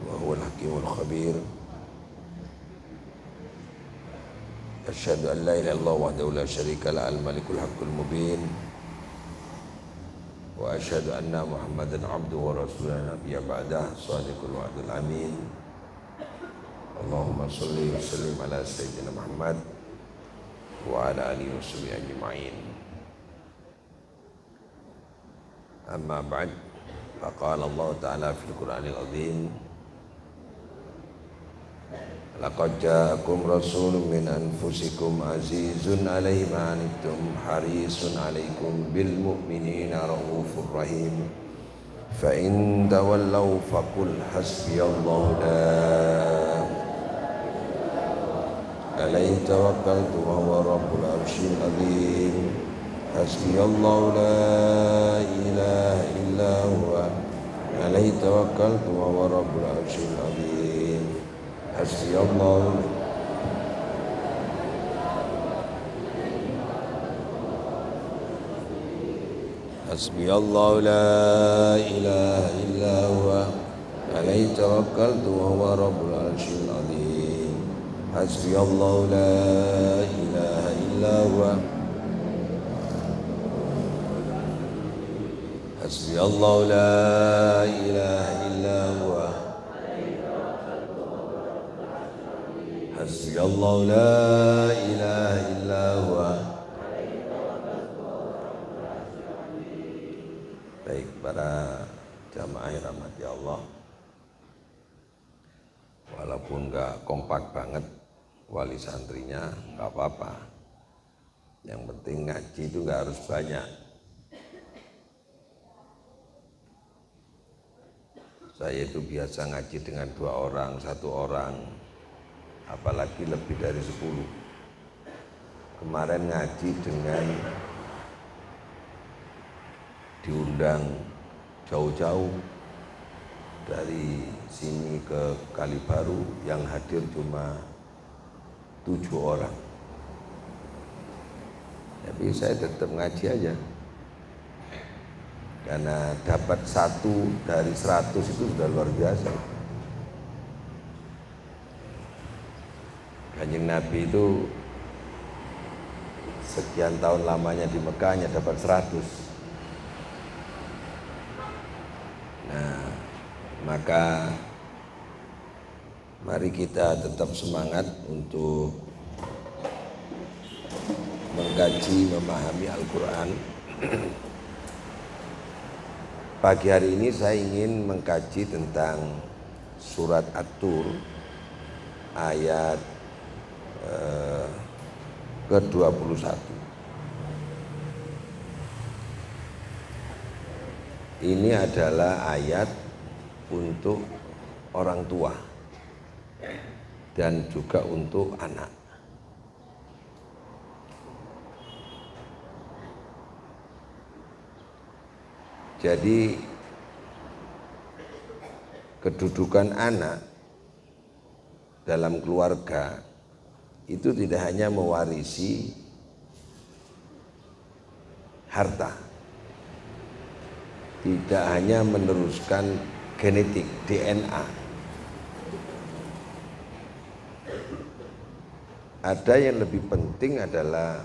وهو الحكيم الخبير. أشهد أن لا إله إلا الله وحده لا شريك له الملك الحق المبين، وأشهد أن محمدا عبده ورسوله نبي بعده صادق الوعد الأمين. اللهم صل وسلم على سيدنا محمد وعلى آله وصحبه أجمعين. أما بعد، فقال الله تعالى في القرآن العظيم: لقد جاءكم رسول من أنفسكم عزيز عليه ما عنتم حريص عليكم بالمؤمنين رؤوف رحيم فإن تولوا فقل حسبي الله لا عليه توكلت وهو رب العرش العظيم حسبي الله لا إله إلا هو عليه توكلت وهو رب العرش العظيم حسبي الله حسبي الله لا إله إلا هو عليه توكلت وهو رب العرش العظيم حسبي الله لا إله إلا هو حسبي الله لا إله إلا هو حسبي الله لا إله إلا هو. Baik, para jamaah yang rahmati Allah, walaupun gak kompak banget wali santrinya, gak apa-apa. Yang penting ngaji itu gak harus banyak. Saya itu biasa ngaji dengan 2 orang, 1 orang, apalagi lebih dari 10. Kemarin ngaji dengan diundang jauh-jauh dari sini ke Kalibaru, yang hadir cuma 7 orang. Tapi saya tetap ngaji aja, karena dapat 1 dari 100 itu sudah luar biasa. Kanjeng Nabi itu sekian tahun lamanya di Mekah hanya dapat 100. Nah, maka mari kita tetap semangat untuk mengkaji, memahami Al-Quran. Pagi hari ini saya ingin mengkaji tentang surat At-Tur ayat ke-21. Ini adalah ayat untuk orang tua dan juga untuk anak. Jadi kedudukan anak dalam keluarga itu tidak hanya mewarisi harta, tidak hanya meneruskan genetik DNA. Ada yang lebih penting adalah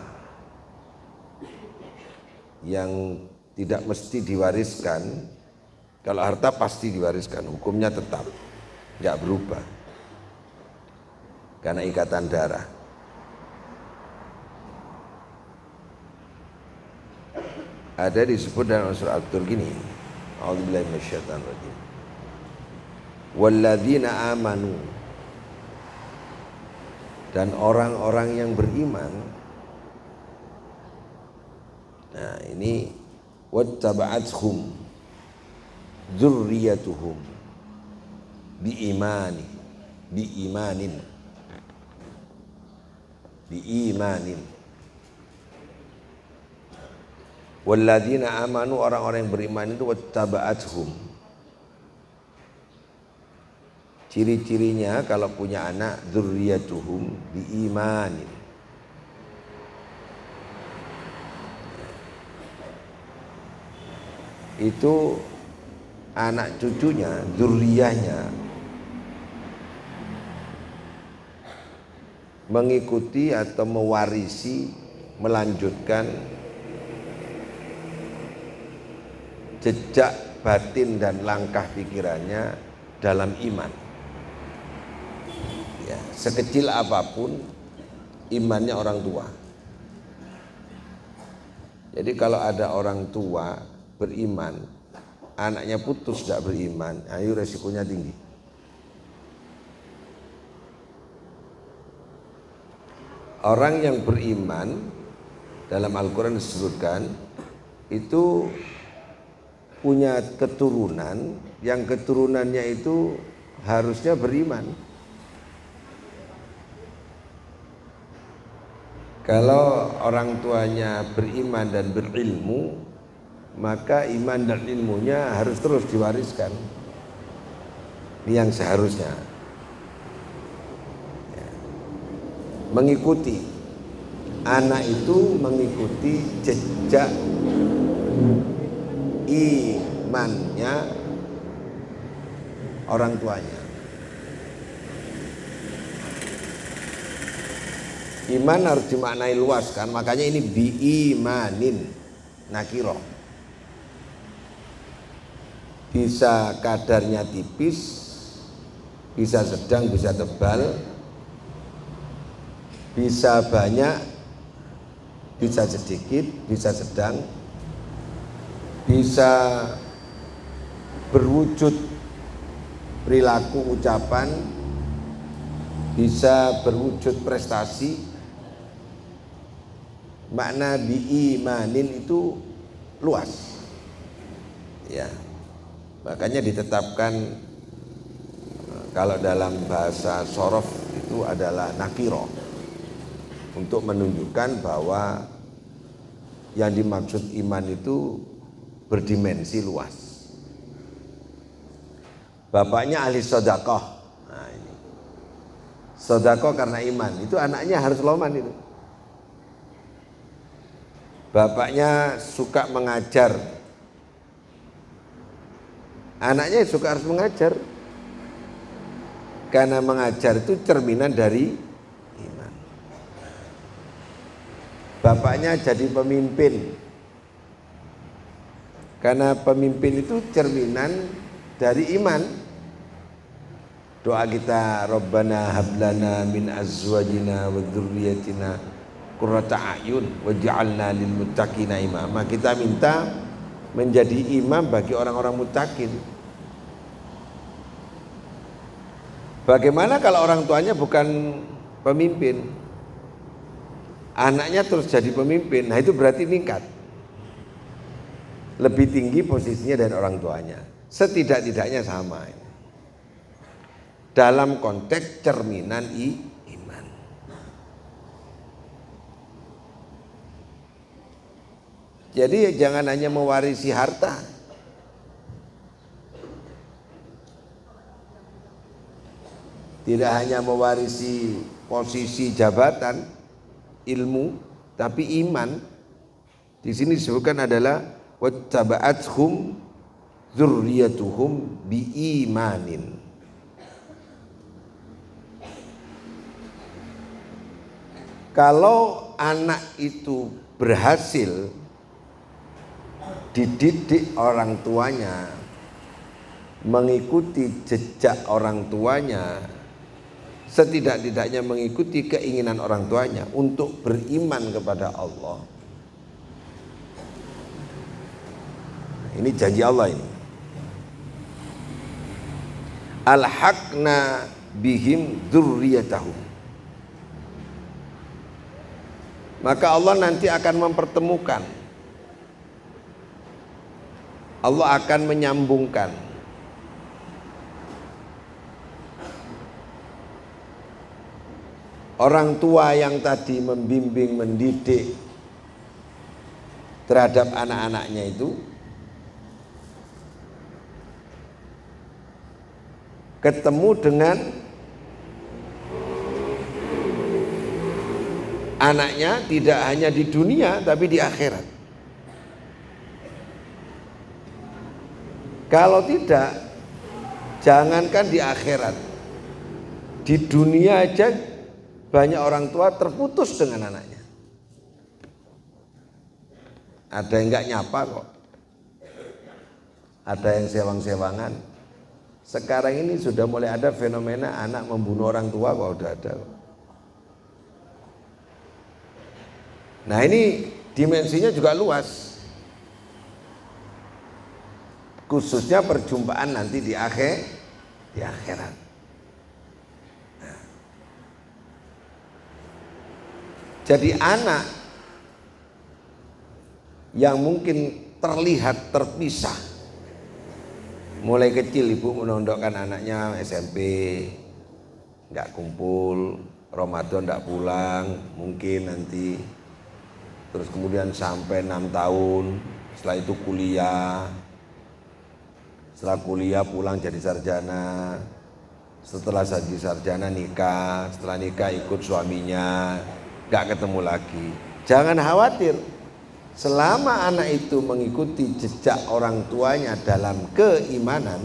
yang tidak mesti diwariskan. Kalau harta pasti diwariskan, hukumnya tetap, nggak berubah karena ikatan darah. Ada disebut dalam surah At-Tur gini, a'udzubillahi minasyaitonir rajim. Walladzina amanu, dan orang-orang yang beriman. Nah, ini wattaba'athum dzurriyyatuhum biimanin walladzina amanu, orang-orang yang beriman itu wattaba'athum. Ciri-cirinya kalau punya anak, dzurriyyatuhum biimanin. Itu anak cucunya, dzurriyahnya mengikuti atau mewarisi, melanjutkan jejak batin dan langkah pikirannya dalam iman. Ya, sekecil apapun imannya orang tua. Jadi kalau ada orang tua beriman, anaknya putus tidak beriman, ayo resikonya tinggi. Orang yang beriman dalam Al-Quran disebutkan itu punya keturunan, yang keturunannya itu harusnya beriman. Kalau orang tuanya beriman dan berilmu, maka iman dan ilmunya harus terus diwariskan. Ini yang seharusnya. Mengikuti, anak itu mengikuti jejak imannya orang tuanya. Iman harus dimaknai luas kan, makanya ini biimanin nakiro. Bisa kadarnya tipis, bisa sedang, bisa tebal, bisa banyak, bisa sedikit, bisa sedang, bisa berwujud perilaku ucapan, bisa berwujud prestasi. Makna biimanin itu luas, ya. Makanya ditetapkan kalau dalam bahasa sorof itu adalah nakiro, untuk menunjukkan bahwa yang dimaksud iman itu berdimensi luas. Bapaknya ahli sodakoh, nah ini sodakoh karena iman, itu anaknya harus loman itu. Bapaknya suka mengajar, anaknya suka harus mengajar, karena mengajar itu cerminan dari iman. Bapaknya jadi pemimpin, karena pemimpin itu cerminan dari iman. Doa kita, Rabbana hablana min azwajina wa dzurriyyatina qurrata a'yun waj'alna lil muttaqina imama. Kita minta menjadi imam bagi orang-orang muttaqin. Bagaimana kalau orang tuanya bukan pemimpin, anaknya terus jadi pemimpin? Nah itu berarti meningkat, lebih tinggi posisinya dari orang tuanya. Setidak-tidaknya sama dalam konteks cerminan iman. Jadi jangan hanya mewarisi harta, tidak hanya mewarisi posisi jabatan, ilmu, tapi iman. Di sini disebutkan adalah wattaba'athum dzurriyyatuhum biimanin. Kalau anak itu berhasil dididik orang tuanya, mengikuti jejak orang tuanya, setidak-tidaknya mengikuti keinginan orang tuanya untuk beriman kepada Allah. Ini janji Allah ini. Alhaqna bihim dzurriyyatahum. Maka Allah nanti akan mempertemukan, Allah akan menyambungkan orang tua yang tadi membimbing, mendidik terhadap anak-anaknya itu ketemu dengan anaknya tidak hanya di dunia tapi di akhirat. Kalau tidak, jangankan di akhirat, di dunia aja banyak orang tua terputus dengan anaknya. Ada yang nggak nyapa kok, ada yang sewang-sewangan. Sekarang ini sudah mulai ada fenomena anak membunuh orang tua kok, udah ada kok. Nah ini dimensinya juga luas, khususnya perjumpaan nanti di akhirat. Nah. Jadi anak yang mungkin terlihat terpisah, mulai kecil ibu menondokkan anaknya SMP, nggak kumpul, Ramadan nggak pulang, mungkin nanti. Terus kemudian sampai 6 tahun, setelah itu kuliah, setelah kuliah pulang jadi sarjana, setelah jadi sarjana nikah, setelah nikah ikut suaminya, gak ketemu lagi. Jangan khawatir, selama anak itu mengikuti jejak orang tuanya dalam keimanan,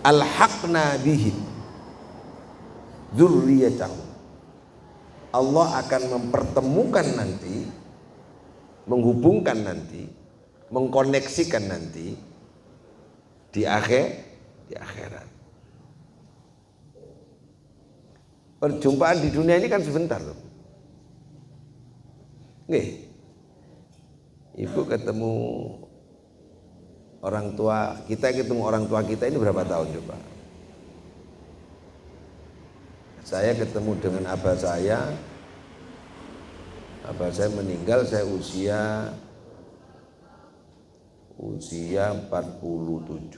alhaqna bihim dzurriyyatahum, Allah akan mempertemukan nanti, menghubungkan nanti, mengkoneksikan nanti di akhirat. Perjumpaan di dunia ini kan sebentar loh. Nih, ibu ketemu orang tua kita, ketemu orang tua kita ini berapa tahun coba? Saya ketemu dengan abah saya meninggal, saya usia 47,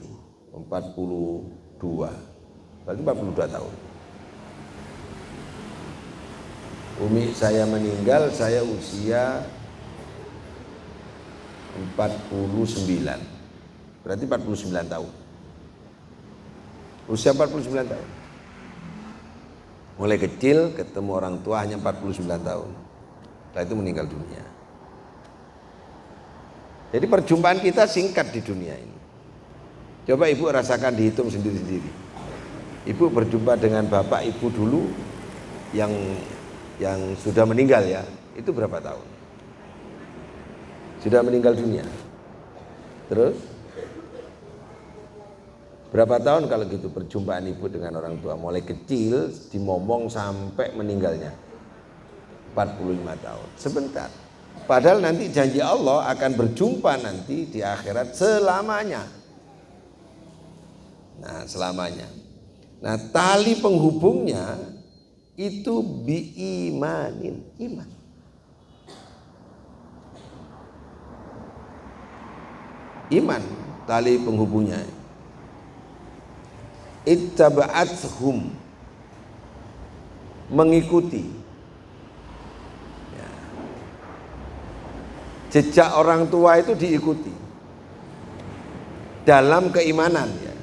42, berarti 42 tahun. Umi saya meninggal, saya usia 49, berarti 49 tahun. Usia 49 tahun. Mulai kecil ketemu orang tua hanya 49 tahun. Setelah itu meninggal dunia. Jadi perjumpaan kita singkat di dunia ini. Coba ibu rasakan, dihitung sendiri-sendiri. Ibu berjumpa dengan bapak ibu dulu yang sudah meninggal ya, itu berapa tahun? Sudah meninggal dunia. Terus berapa tahun kalau gitu perjumpaan ibu dengan orang tua, mulai kecil dimomong sampai meninggalnya? 45 tahun, sebentar. Padahal nanti janji Allah akan berjumpa nanti di akhirat selamanya. Nah, selamanya. Nah, tali penghubungnya itu biimanin, iman. Iman tali penghubungnya. Ittaba'athum, mengikuti ya. Jejak orang tua itu diikuti dalam keimanan ya.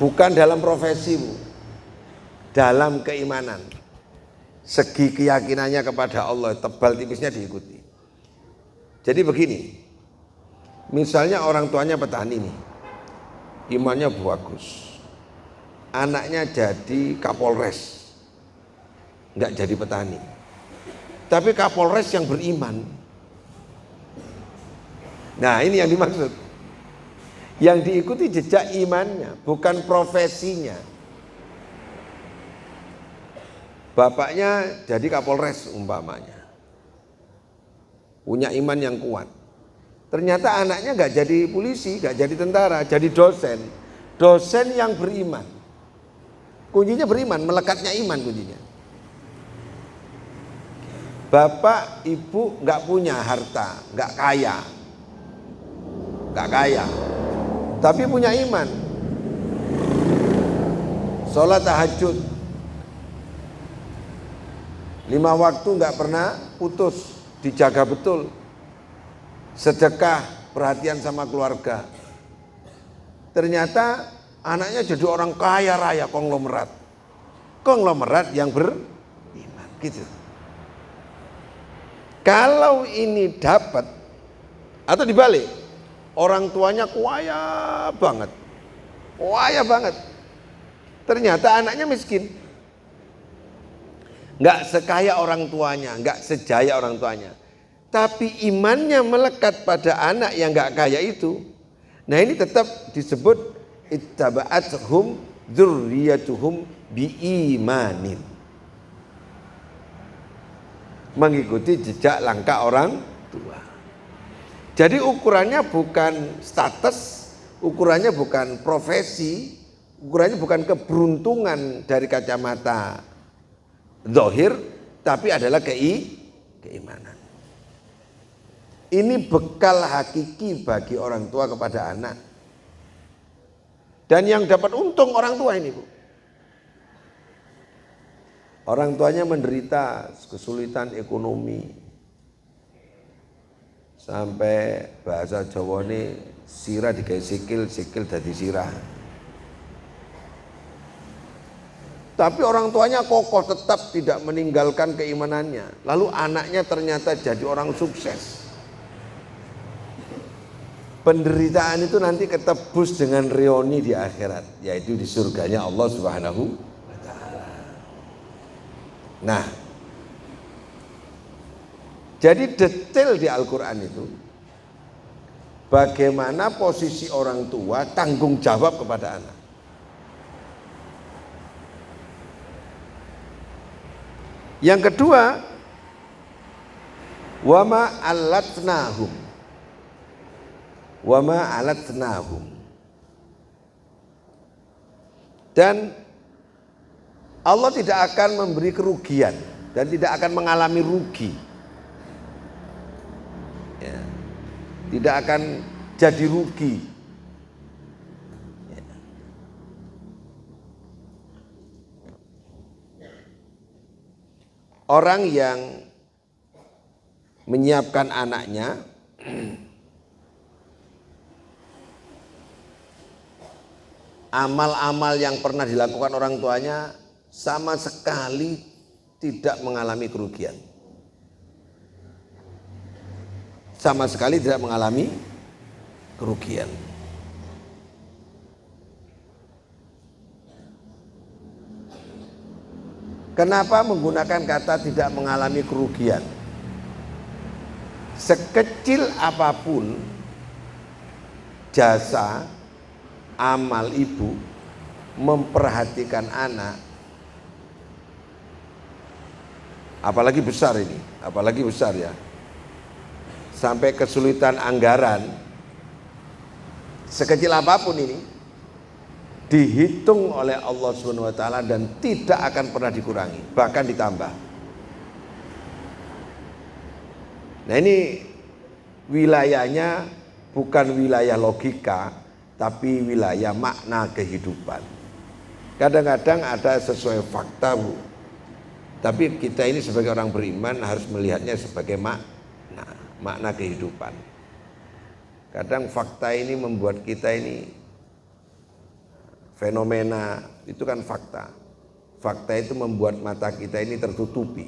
Bukan dalam profesimu, dalam keimanan. Segi keyakinannya kepada Allah tebal tipisnya diikuti. Jadi begini, misalnya orang tuanya petani nih, imannya bagus, anaknya jadi Kapolres, nggak jadi petani, tapi Kapolres yang beriman. Nah ini yang dimaksud, yang diikuti jejak imannya, bukan profesinya. Bapaknya jadi Kapolres umpamanya, punya iman yang kuat. Ternyata anaknya nggak jadi polisi, nggak jadi tentara, jadi dosen. Dosen yang beriman. Kuncinya beriman, melekatnya iman kuncinya. Bapak, ibu nggak punya harta, nggak kaya, tapi punya iman. Sholat tahajud, 5 waktu nggak pernah putus, dijaga betul. Sedekah, perhatian sama keluarga. Ternyata anaknya jadi orang kaya raya, konglomerat yang beriman gitu. Kalau ini dapat atau dibalik, orang tuanya kaya banget, ternyata anaknya miskin. nggak sekaya orang tuanya, nggak sejaya orang tuanya, tapi imannya melekat pada anak yang nggak kaya itu. Nah ini tetap disebut ittaba'athum dzurriyyatuhum biimanin, mengikuti jejak langkah orang tua. Jadi ukurannya bukan status, ukurannya bukan profesi, ukurannya bukan keberuntungan dari kacamata zahir, tapi adalah keimanan. Ini bekal hakiki bagi orang tua kepada anak. Dan yang dapat untung orang tua ini, Bu. Orang tuanya menderita kesulitan ekonomi, sampai bahasa Jawa ini sirah digawe sikil, sikil dadi sirah. Tapi orang tuanya kokoh, tetap tidak meninggalkan keimanannya. Lalu anaknya ternyata jadi orang sukses. Penderitaan itu nanti ketebus dengan reuni di akhirat, yaitu di surganya Allah Subhanahu wa Ta'ala. Nah, jadi detail di Al-Quran itu bagaimana posisi orang tua tanggung jawab kepada anak. Yang kedua, wama alatnahum, wama alatnahum, dan Allah tidak akan memberi kerugian dan tidak akan mengalami rugi, ya, tidak akan jadi rugi. Orang yang menyiapkan anaknya amal-amal yang pernah dilakukan orang tuanya sama sekali tidak mengalami kerugian. Sama sekali tidak mengalami kerugian. Kenapa menggunakan kata tidak mengalami kerugian? Sekecil apapun jasa amal ibu memperhatikan anak, apalagi besar ini, apalagi besar ya, sampai kesulitan anggaran, sekecil apapun ini dihitung oleh Allah Subhanahu wa Ta'ala dan tidak akan pernah dikurangi, bahkan ditambah. Nah ini wilayahnya bukan wilayah logika, tapi wilayah makna kehidupan. Kadang-kadang ada sesuai fakta, Bu, tapi kita ini sebagai orang beriman harus melihatnya sebagai makna kehidupan. Kadang fakta ini membuat kita ini fenomena, itu kan fakta. Fakta itu membuat mata kita ini tertutupi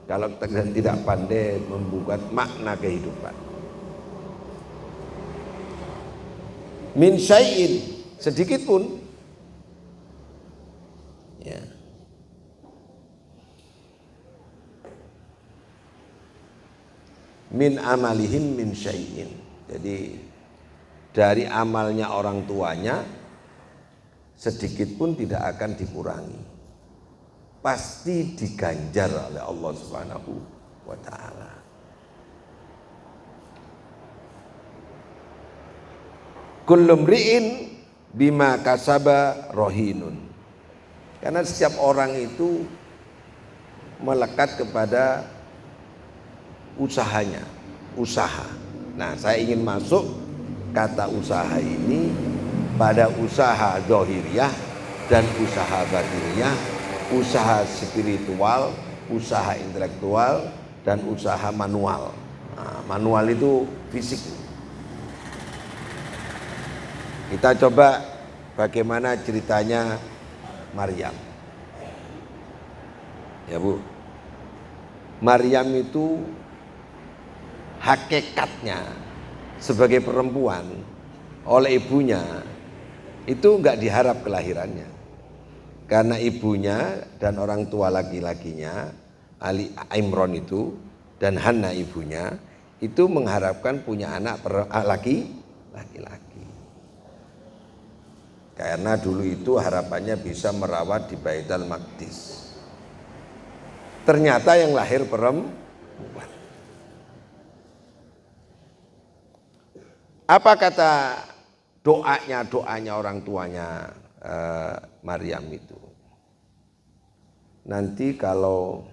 kalau kita tidak pandai membuat makna kehidupan. Min syai'in, sedikit pun, ya. Min amalihim min syai'in. Jadi dari amalnya orang tuanya sedikit pun tidak akan dikurangi, pasti diganjar oleh Allah Subhanahu wa Ta'ala. Kullu mri'in bima kasaba rohinun, karena setiap orang itu melekat kepada usahanya, usaha. Nah, saya ingin masuk kata usaha ini pada usaha zahiriyah dan usaha batiniyah, usaha spiritual, usaha intelektual, dan usaha manual. Nah, manual itu fisik. Kita coba bagaimana ceritanya Maryam. Ya Bu, Maryam itu hakikatnya sebagai perempuan oleh ibunya itu enggak diharap kelahirannya, Karena ibunya dan orang tua laki-lakinya Ali Imran itu dan Hana ibunya itu mengharapkan punya anak laki-laki. Karena dulu itu harapannya bisa merawat di Baitul Maqdis. Ternyata yang lahir perempuan. Apa kata doanya orang tuanya Maryam itu? Nanti kalau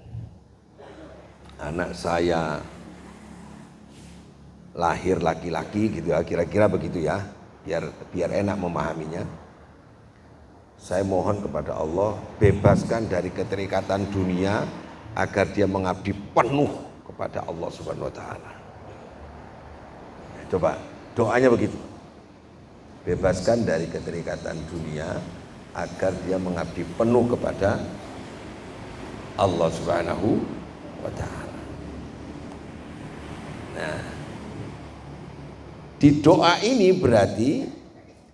anak saya lahir laki-laki gitu ya, kira-kira begitu ya, biar enak memahaminya. Saya mohon kepada Allah bebaskan dari keterikatan dunia agar dia mengabdi penuh kepada Allah Subhanahu wa taala. Coba doanya begitu. Bebaskan dari keterikatan dunia agar dia mengabdi penuh kepada Allah Subhanahu wa taala. Nah, di doa ini berarti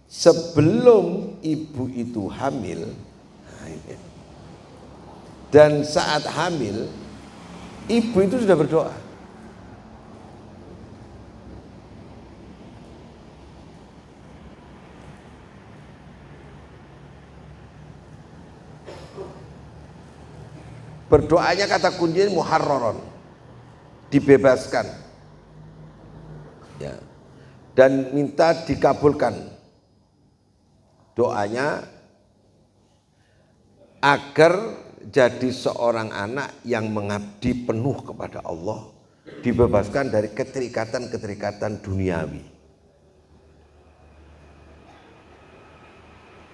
sebelum ibu itu hamil dan saat hamil ibu itu sudah berdoa. Berdoanya kata kuncinya muharraron, dibebaskan ya, dan minta dikabulkan doanya agar jadi seorang anak yang mengabdi penuh kepada Allah, dibebaskan dari keterikatan-keterikatan duniawi.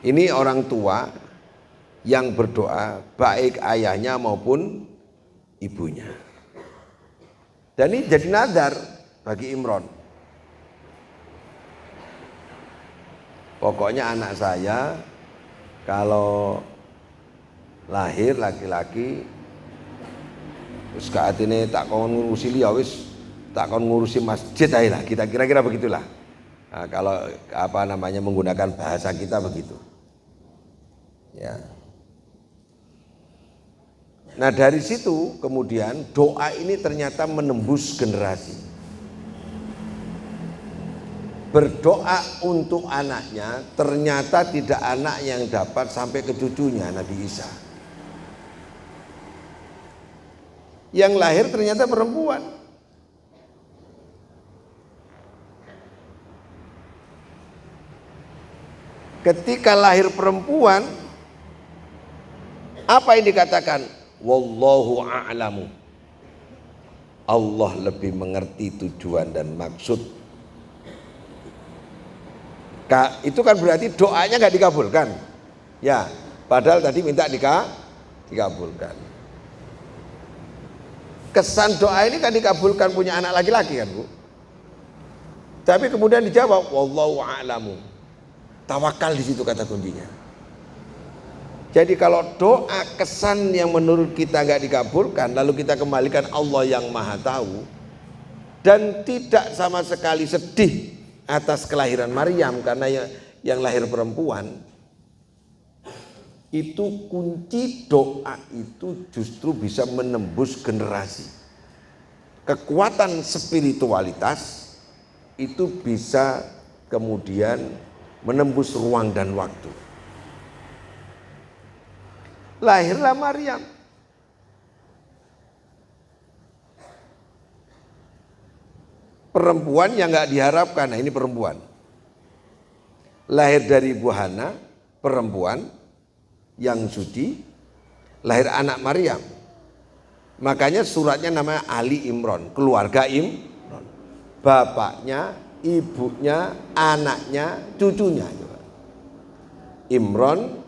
Ini orang tua yang berdoa, baik ayahnya maupun ibunya. Dan ini jadi nadar bagi Imran. Pokoknya anak saya kalau lahir laki-laki wis kaatine tak kon ngurusi liya wis tak kon ngurusi masjid ae lah, kita kira-kira begitulah. Nah, kalau menggunakan bahasa kita begitu. Ya. Nah, dari situ kemudian doa ini ternyata menembus generasi. Berdoa untuk anaknya, ternyata tidak anak yang dapat sampai ke cucunya Nabi Isa. Yang lahir ternyata perempuan. Ketika lahir perempuan, apa yang dikatakan? Wallahu a'lamu. Allah lebih mengerti tujuan dan maksud. Itu kan berarti doanya nggak dikabulkan. Ya, padahal tadi minta dikabulkan. Kesan doa ini kan dikabulkan punya anak laki-laki kan, Bu. Tapi kemudian dijawab wallahu a'lamu. Tawakal di situ kata kuncinya. Jadi kalau doa kesan yang menurut kita nggak dikabulkan, lalu kita kembalikan Allah yang Maha Tahu dan tidak sama sekali sedih atas kelahiran Maryam karena yang lahir perempuan, itu kunci doa itu justru bisa menembus generasi. Kekuatan spiritualitas itu bisa kemudian menembus ruang dan waktu. Lahirlah Maryam. Perempuan yang nggak diharapkan. Nah, ini perempuan. Lahir dari Ibu Hana, perempuan yang suci, lahir anak Maryam. Makanya suratnya namanya Ali Imran, keluarga Imran. Bapaknya, ibunya, anaknya, cucunya. Imran,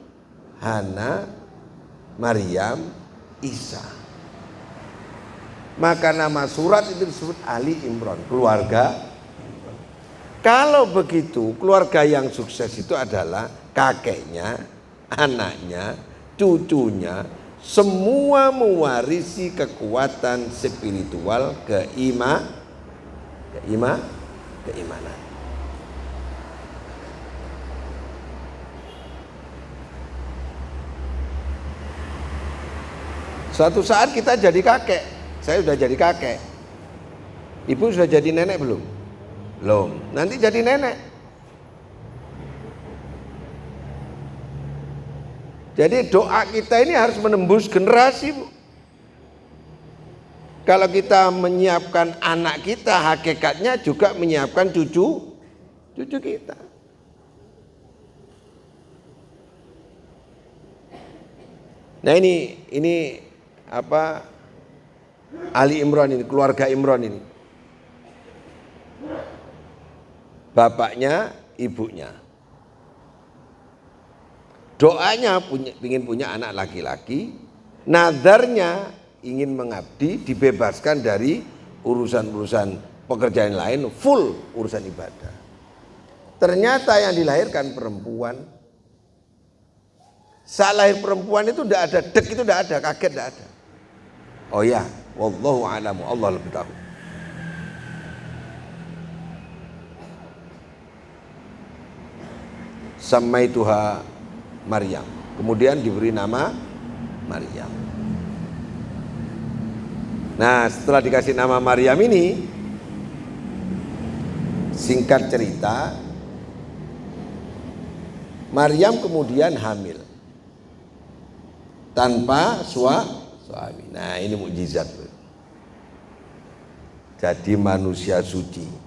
Hana, Maryam, Isa. Maka nama surat itu disebut Ali Imran, keluarga. Kalau begitu, keluarga yang sukses itu adalah kakeknya, anaknya, cucunya, semua mewarisi kekuatan spiritual keimanan. Suatu saat kita jadi kakek. Saya sudah jadi kakek. Ibu sudah jadi nenek belum? Belum. Nanti jadi nenek. Jadi doa kita ini harus menembus generasi, Bu. Kalau kita menyiapkan anak kita, hakikatnya juga menyiapkan cucu kita. Nah ini apa, Ali Imran ini, keluarga Imran ini. Bapaknya, ibunya. Doanya ingin punya anak laki-laki, nadarnya ingin mengabdi, dibebaskan dari urusan-urusan pekerjaan lain, full urusan ibadah. Ternyata yang dilahirkan perempuan. Saat lahir perempuan itu tidak ada, dek itu tidak ada, kaget tidak ada. Oh ya, wallahu a'lamu, Allah lebih tahu. Samaituha Maryam. Kemudian diberi nama Maryam. Nah, setelah dikasih nama Maryam ini, singkat cerita, Maryam kemudian hamil tanpa suami. Nah, ini mukjizat. Jadi manusia suci.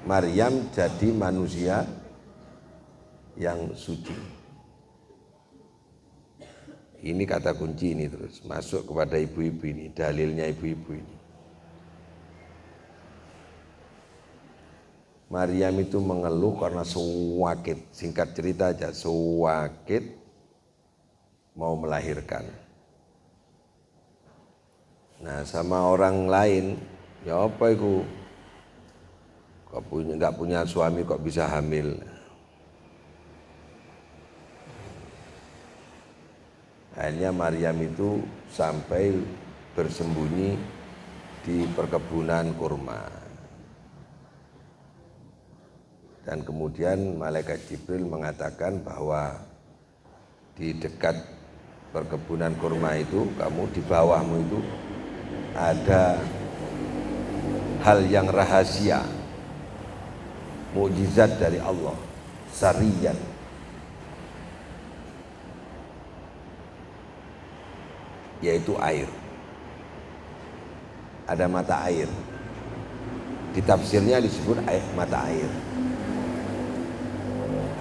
Maryam jadi manusia yang suci. Ini kata kunci ini, terus masuk kepada ibu-ibu ini, dalilnya ibu-ibu ini. Maryam itu mengeluh karena sewakit, singkat cerita aja, sewakit mau melahirkan. Nah, sama orang lain, ya apa itu? Kok nggak punya suami kok bisa hamil? Akhirnya Maryam itu sampai bersembunyi di perkebunan kurma. Dan kemudian malaikat Jibril mengatakan bahwa di dekat perkebunan kurma itu, kamu di bawahmu itu ada hal yang rahasia, mukjizat dari Allah, sariyan. Yaitu air. Ada mata air. Di tafsirnya disebut mata air.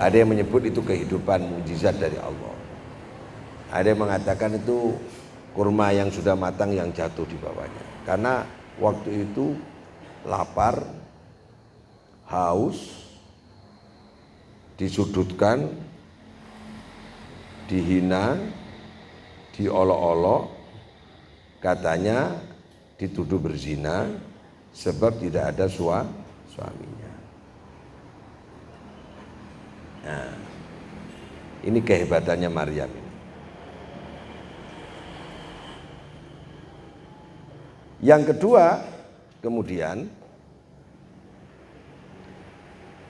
Ada yang menyebut itu kehidupan mukjizat dari Allah. Ada yang mengatakan itu kurma yang sudah matang yang jatuh di bawahnya. Karena waktu itu lapar, haus, disudutkan, dihina, diolok-olok, katanya dituduh berzina sebab tidak ada suaminya. Nah, ini kehebatannya Maryam ini. Yang kedua, kemudian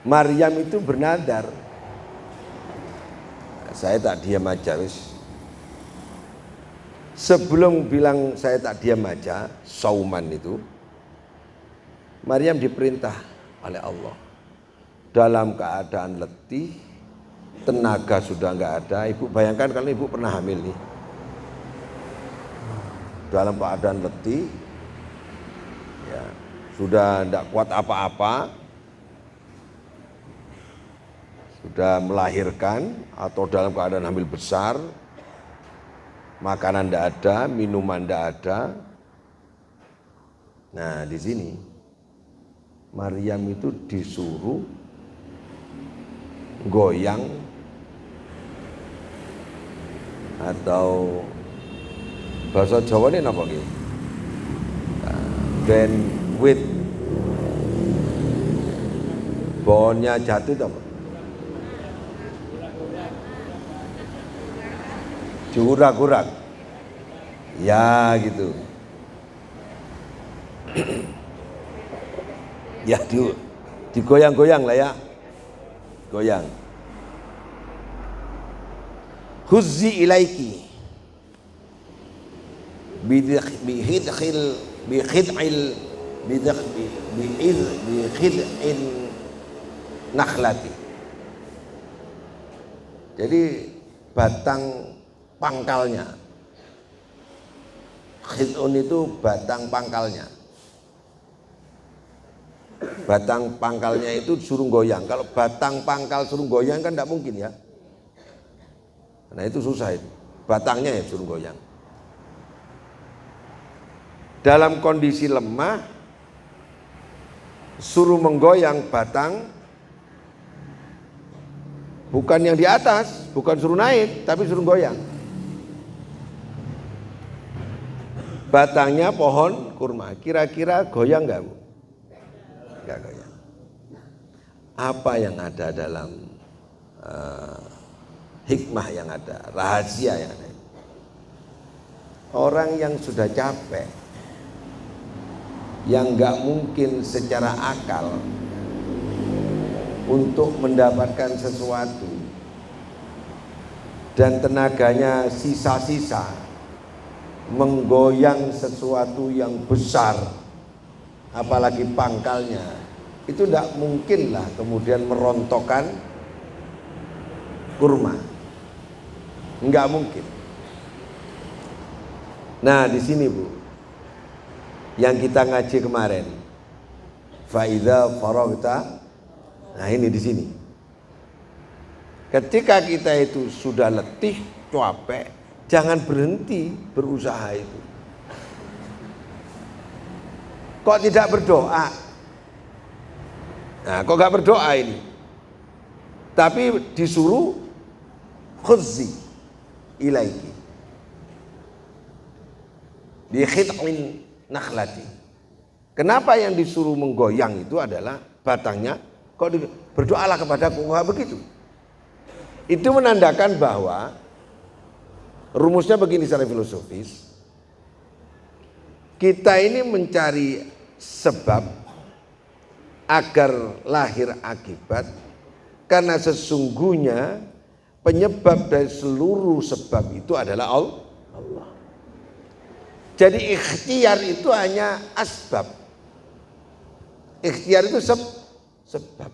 Maryam itu bernadar, saya tak diam aja wis. Sebelum bilang saya tak diam aja, sauman itu, Maryam diperintah oleh Allah. Dalam keadaan letih, tenaga sudah nggak ada. Ibu bayangkan kalau ibu pernah hamil nih, dalam keadaan letih, ya, sudah tidak kuat apa-apa, sudah melahirkan atau dalam keadaan hamil besar, makanan tidak ada, minuman tidak ada. Nah, di sini Maryam itu disuruh goyang atau bahasa Jawa ini apa gitu? Band with bonnya jatuh itu apa? Jurak-gurak. Ya gitu. Ya digoyang-goyang lah ya. goyang. Huzzi ilaiki bikhid'in nakhlati. Jadi batang pangkalnya. Khid'un itu batang pangkalnya. Batang pangkalnya itu suruh goyang. Kalau batang pangkal suruh goyang kan tidak mungkin ya. Nah itu susah itu. Batangnya ya suruh goyang. Dalam kondisi lemah suruh menggoyang batang, bukan yang di atas, bukan suruh naik, tapi suruh goyang. Batangnya pohon kurma, kira-kira goyang nggak Bu? Nggak goyang. Apa yang ada dalam hikmah yang ada, rahasia yang ada? Orang yang sudah capek, yang nggak mungkin secara akal untuk mendapatkan sesuatu dan tenaganya sisa-sisa menggoyang sesuatu yang besar, apalagi pangkalnya, itu tidak mungkinlah kemudian merontokkan kurma, nggak mungkin. Nah di sini Bu, yang kita ngaji kemarin, faidza faragta. Nah ini di sini. Ketika kita itu sudah letih, capek, jangan berhenti berusaha itu. Kok tidak berdoa? Nah, kok nggak berdoa ini? Tapi disuruh khuzzi ilaiki bi khid'in nakhlati. Kenapa yang disuruh menggoyang itu adalah batangnya? Kok berdoalah kepadaku? Enggak begitu. Itu menandakan bahwa rumusnya begini secara filosofis. Kita ini mencari sebab agar lahir akibat, karena sesungguhnya penyebab dari seluruh sebab itu adalah Allah. Jadi ikhtiar itu hanya asbab. Ikhtiar itu sebab.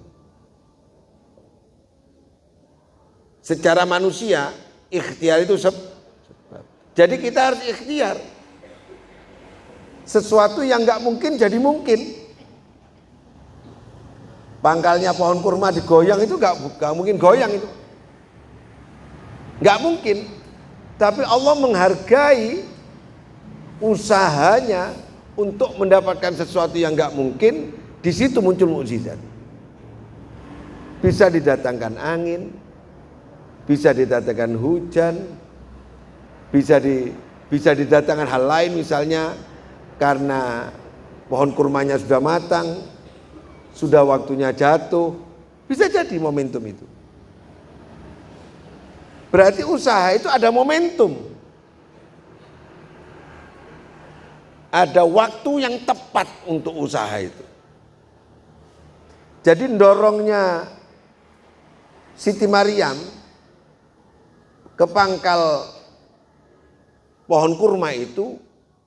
Secara manusia, ikhtiar itu sebab. Jadi kita harus ikhtiar. Sesuatu yang nggak mungkin jadi mungkin. Pangkalnya pohon kurma digoyang itu nggak mungkin goyang itu. Nggak mungkin. Tapi Allah menghargai usahanya untuk mendapatkan sesuatu yang nggak mungkin. Di situ muncul mukjizat. Bisa didatangkan angin, bisa didatangkan hujan, bisa didatangkan hal lain, misalnya karena pohon kurmanya sudah matang, sudah waktunya jatuh, bisa jadi momentum itu. Berarti usaha itu ada momentum, ada waktu yang tepat untuk usaha itu. Jadi dorongnya Siti Maryam ke pangkal pohon kurma itu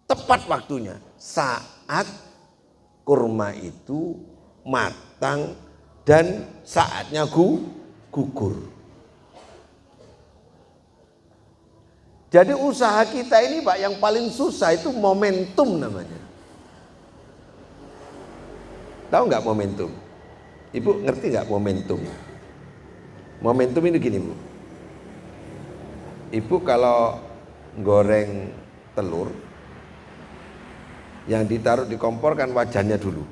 tepat waktunya saat kurma itu matang dan saatnya gugur. Jadi usaha kita ini Pak yang paling susah itu momentum namanya. Tahu nggak momentum? Ibu ngerti nggak momentum? Momentum ini gini Bu. Ibu kalau goreng telur, yang ditaruh di kompor kan wajannya dulu.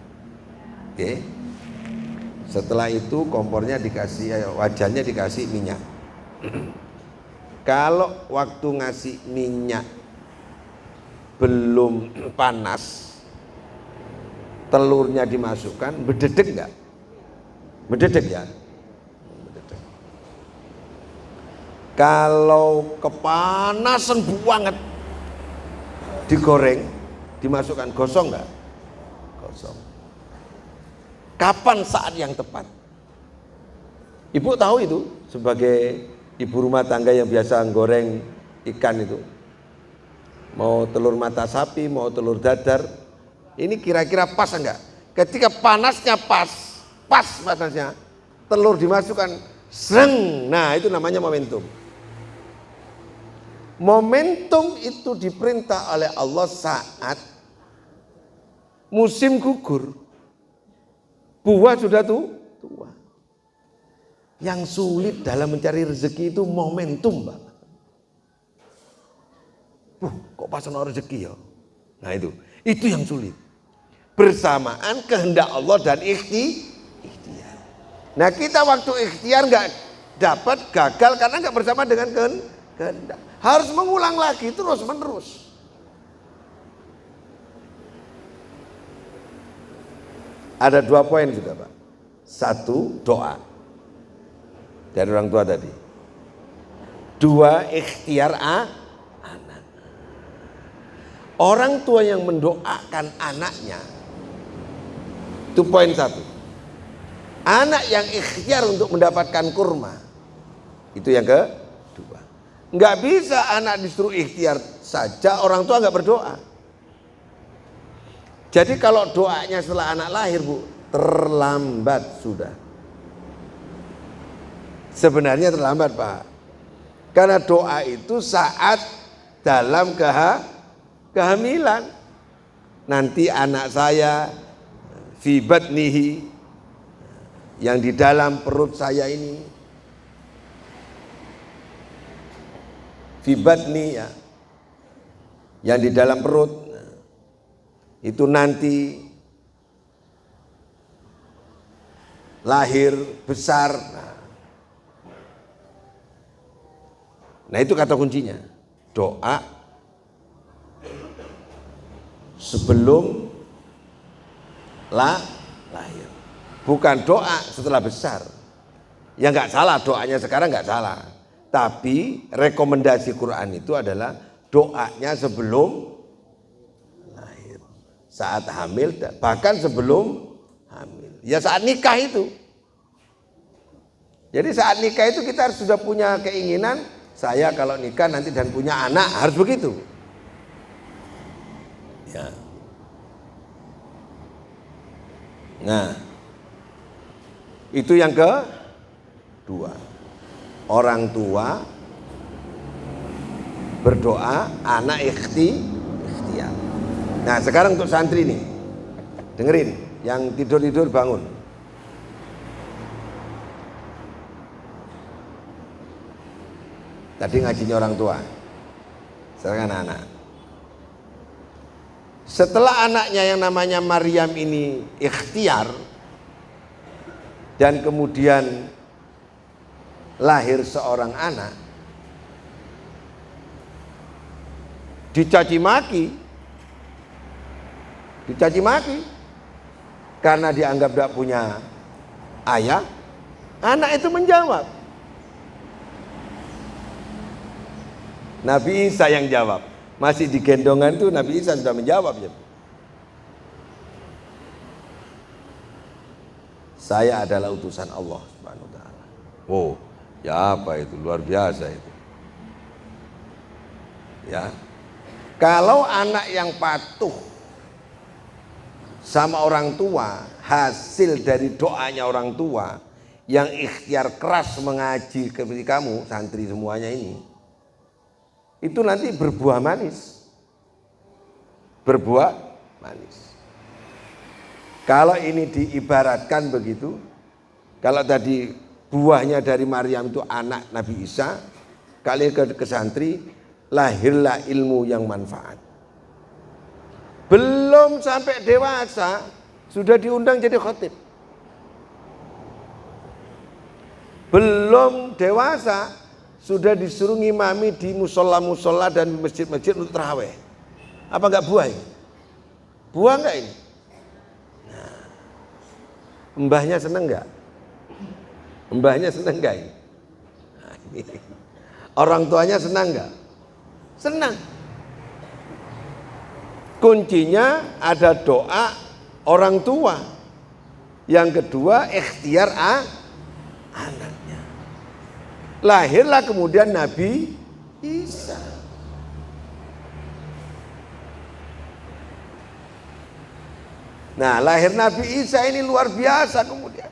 Oke. Setelah itu kompornya dikasih, wajannya dikasih minyak. Kalau waktu ngasih minyak belum panas, telurnya dimasukkan, berdedek nggak? Berdedek ya. Berdedek. Kalau kepanasan banget, digoreng, dimasukkan, gosong nggak? Gosong. Kapan saat yang tepat? Ibu tahu itu sebagai ibu rumah tangga yang biasa goreng ikan itu. Mau telur mata sapi, mau telur dadar. Ini kira-kira pas enggak? Ketika panasnya pas panasnya. Telur dimasukkan, sreng. Nah, itu namanya momentum. Momentum itu diperintah oleh Allah saat musim gugur. Buah sudah tua. Yang sulit dalam mencari rezeki itu momentum, Pak. Kok pas ono rezeki ya? Nah itu yang sulit. Bersamaan kehendak Allah dan ikhtiar. Nah kita waktu ikhtiar nggak dapat, gagal karena nggak bersama dengan kehendak. Harus mengulang lagi terus menerus. Ada 2 poin sudah, Pak. 1, doa dari orang tua tadi. 2, ikhtiar anak. Orang tua yang mendoakan anaknya, itu poin 1. Anak yang ikhtiar untuk mendapatkan kurma, itu yang kedua. Nggak bisa anak disuruh ikhtiar saja, orang tua nggak berdoa. Jadi kalau doanya setelah anak lahir, Bu, terlambat sudah. Sebenarnya terlambat, Pak. Karena doa itu saat dalam kehamilan. Nanti anak saya fi batnihi, yang di dalam perut saya ini, fi batni ya, yang di dalam perut itu nanti lahir besar. Nah itu kata kuncinya, doa sebelum lahir, bukan doa setelah besar. Ya nggak salah, doanya sekarang nggak salah, tapi rekomendasi Quran itu adalah doanya sebelum lahir, saat hamil, bahkan sebelum hamil, ya saat nikah itu. Jadi saat nikah itu kita harus sudah punya keinginan, saya kalau nikah nanti dan punya anak, harus begitu. Ya. Nah, itu yang kedua. Orang tua berdoa, anak ikhtiar. Nah, sekarang untuk santri nih, dengerin, yang tidur-tidur bangun. Tadi ngajinya orang tua, sekarang anak. Setelah anaknya yang namanya Maryam ini ikhtiar dan kemudian lahir seorang anak, dicaci maki karena dianggap tidak punya ayah. Anak itu menjawab, Nabi Isa yang jawab. Masih di gendongan itu Nabi Isa sudah menjawab ya. Saya adalah utusan Allah Subhanahu wa taala. Oh, ya apa itu, luar biasa itu. Ya. Kalau anak yang patuh sama orang tua, hasil dari doanya orang tua yang ikhtiar keras mengaji seperti kamu santri semuanya ini, itu nanti berbuah manis. Kalau ini diibaratkan begitu, kalau tadi buahnya dari Maryam itu anak Nabi Isa, kali ke santri, lahirlah ilmu yang manfaat. Belum sampai dewasa sudah diundang jadi khatib. Belum dewasa sudah disuruh ngimami di musola-musola dan masjid-masjid untuk tarawih. Apa enggak buah ini? Buah enggak ini? Nah, mbahnya seneng enggak? Mbahnya seneng enggak ini? Nah, ini. Orang tuanya senang enggak? Senang. Kuncinya ada doa orang tua. Yang kedua ikhtiar anaknya. Lahirlah kemudian Nabi Isa. Nah, lahir Nabi Isa ini luar biasa kemudian.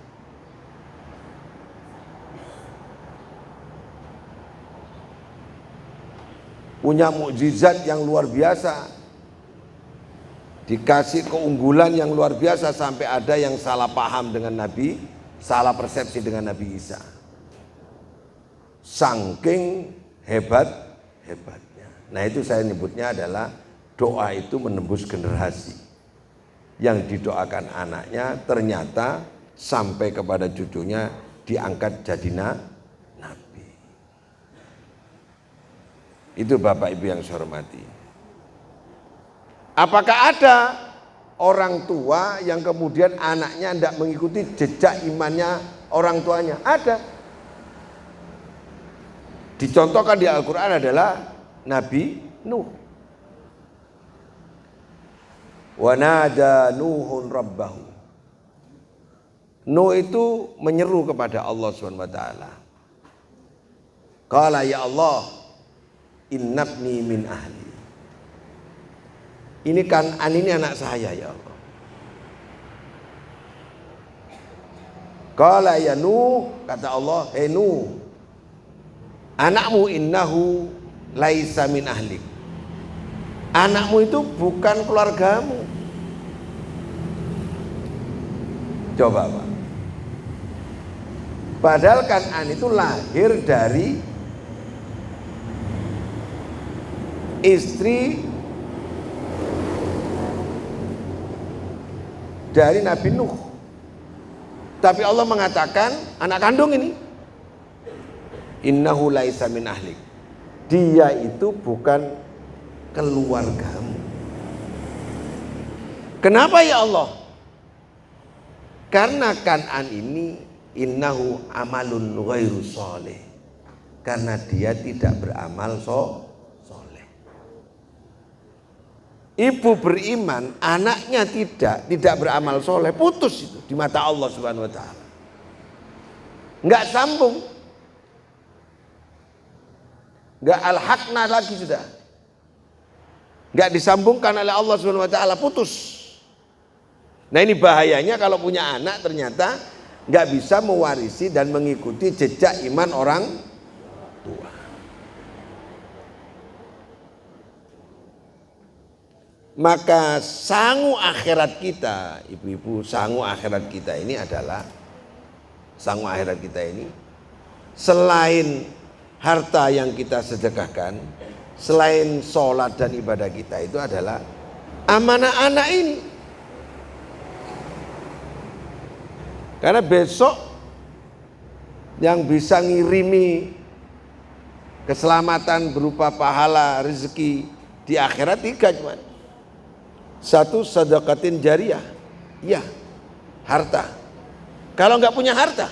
Punya mukjizat yang luar biasa. Dikasih keunggulan yang luar biasa sampai ada yang salah paham dengan Nabi, salah persepsi dengan Nabi Isa. Saking hebatnya. Nah, itu saya nyebutnya adalah doa itu menembus generasi. Yang didoakan anaknya ternyata sampai kepada cucunya diangkat jadi nabi. Itu Bapak Ibu yang saya hormati. Apakah ada orang tua yang kemudian anaknya tidak mengikuti jejak imannya orang tuanya? Ada. Dicontohkan di Al-Quran adalah Nabi Nuh. Wa nada Nuhun rabbahu. Nuh itu menyeru kepada Allah Subhanahu wa taala. Qala ya Allah, innabni min ahli. Ini Kan'an ini anak saya ya Allah. Qala ya Nuh, kata Allah, hei Nuh, anakmu innahu laisa min ahlik. Anakmu itu bukan keluargamu. Coba Pak. Padahal Kan'an itu lahir dari istri dari Nabi Nuh. Tapi Allah mengatakan anak kandung ini innahu laisa min ahlik. Dia itu bukan keluargamu. Kenapa ya Allah? Karena Kan'an ini innahu amalun ghairu sholeh. Karena dia tidak beramal soleh. Ibu beriman, anaknya tidak beramal soleh, putus itu di mata Allah Subhanahu wa taala. Enggak sambung. Enggak al-haqna lagi sudah. Enggak disambungkan oleh Allah Subhanahu wa taala, putus. Nah, ini bahayanya kalau punya anak ternyata enggak bisa mewarisi dan mengikuti jejak iman orang tua. Maka sangu akhirat kita, ibu-ibu, sangu akhirat kita ini adalah selain harta yang kita sedekahkan, selain sholat dan ibadah kita, itu adalah amanah anak ini. Karena besok yang bisa ngirimi keselamatan berupa pahala rezeki di akhirat 3 cuman. 1, sedekatin jariyah. Iya, harta. Kalau nggak punya harta,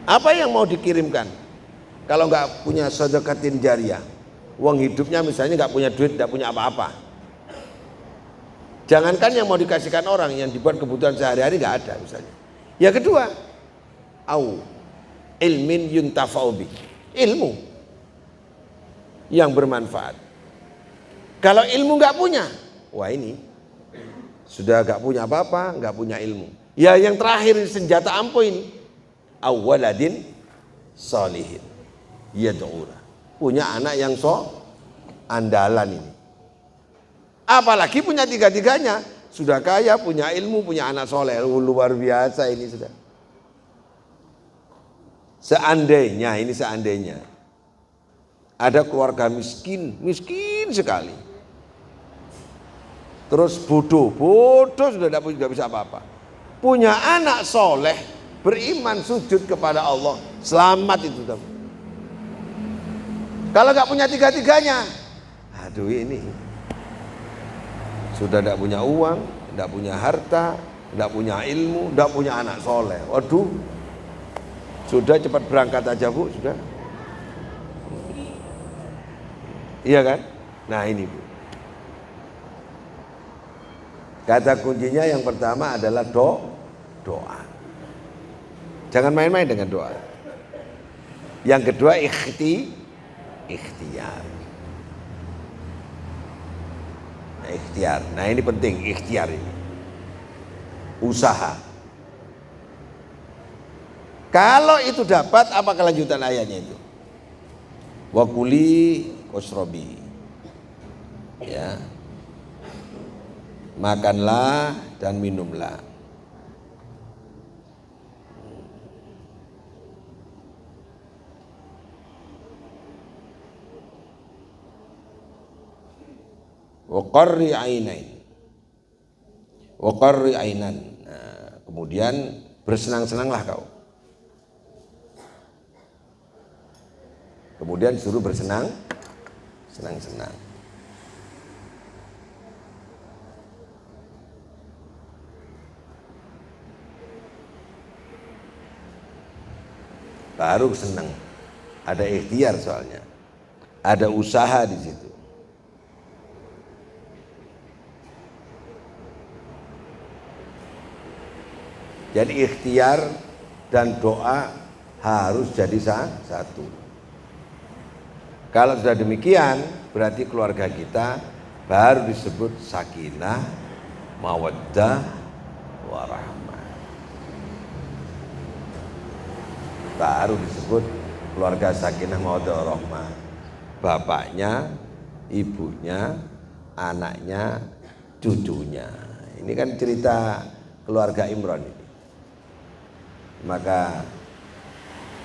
apa yang mau dikirimkan? Kalau nggak punya sedekatin jariyah, uang hidupnya misalnya nggak punya duit, nggak punya apa-apa. Jangankan yang mau dikasihkan orang, yang dibuat kebutuhan sehari-hari nggak ada misalnya. Yang kedua, ilmin yuntafa'u bi, ilmu yang bermanfaat. Kalau ilmu nggak punya, wah ini sudah nggak punya apa-apa, nggak punya ilmu. Ya yang terakhir senjata ampuh ini, awwaladin sholihin yad'una, punya anak yang andalan ini. Apalagi punya 3-tiganya, sudah kaya, punya ilmu, punya anak soleh, luar biasa ini sudah. Seandainya ada keluarga miskin sekali, terus bodoh sudah tidak bisa apa-apa, punya anak soleh, beriman, sujud kepada Allah, selamat itu. Kalau nggak punya 3-tiganya, aduh ini sudah tidak punya uang, tidak punya harta, tidak punya ilmu, tidak punya anak soleh. Waduh, sudah cepat berangkat aja Bu, sudah. Iya kan? Nah ini Bu. Kata kuncinya yang pertama adalah doa. Jangan main-main dengan doa. Yang kedua ikhtiar. Nah, ikhtiar. Nah, ini penting, ikhtiar ini. Usaha. Kalau itu dapat, apa kelanjutan ayatnya itu? Wa kuli wasrobi. Ya. Makanlah dan minumlah. Wa qarri ainain. Wa qarri ainan. Nah, kemudian bersenang-senanglah kau. Kemudian suruh senang-senang. Baru senang. Ada ikhtiar soalnya. Ada usaha di situ. Jadi ikhtiar dan doa harus jadi satu. Kalau sudah demikian, berarti keluarga kita baru disebut sakinah, mawaddah, warahmah. Baru disebut keluarga sakinah, mawaddah, warahmah. Bapaknya, ibunya, anaknya, cucunya. Ini kan cerita keluarga Imran ini. Maka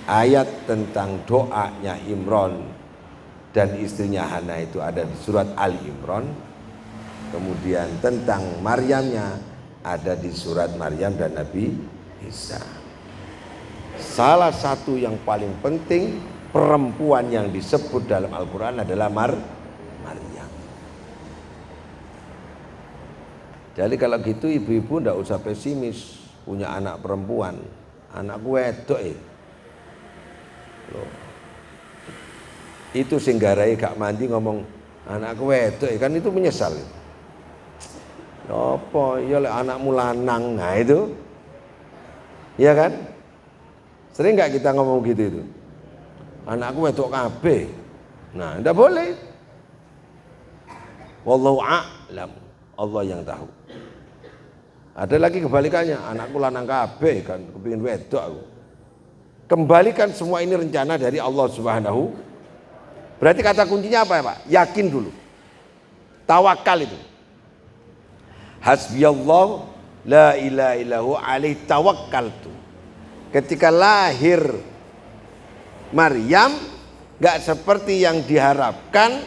ayat tentang doanya Imran dan istrinya Hana itu ada di surat Ali Imran. Kemudian tentang Maryamnya ada di surat Maryam dan Nabi Isa. Salah satu yang paling penting perempuan yang disebut dalam Al-Quran adalah Maryam. Jadi kalau gitu ibu-ibu ndak usah pesimis punya anak perempuan. Anakku wedok loh. Itu singgarai gak mandi ngomong anakku wedok kan itu menyesal. Apa ya lek anakmu lanang. Nah itu. Iya kan? Sering gak kita ngomong gitu itu? Anakku wedok kabeh. Nah, ndak boleh. Wallahu a'lam. Allah yang tahu. Ada lagi kebalikannya, anakku lanang kabeh kan kepingin wedok aku. Kembalikan semua ini rencana dari Allah Subhanahu. Berarti kata kuncinya apa ya Pak? Yakin dulu. Tawakal itu. Hasbiyallah la ilaha illahu alaihi tawakkaltu. Ketika lahir Maryam gak seperti yang diharapkan,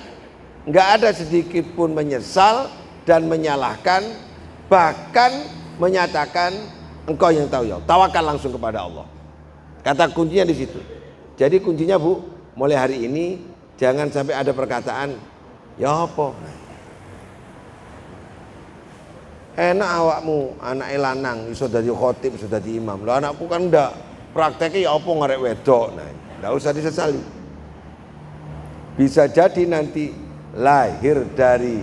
gak ada sedikit pun menyesal dan menyalahkan, bahkan menyatakan engkau yang tahu ya, tawakal langsung kepada Allah. Kata kuncinya di situ. Jadi kuncinya Bu, mulai hari ini jangan sampai ada perkataan ya apa. Enak awakmu anak lanang iso dadi khotib, iso dadi imam. Lah anakku kan ndak prakteknya ya apa ngarek wedok. Nah, ndak usah disesali. Bisa jadi nanti lahir dari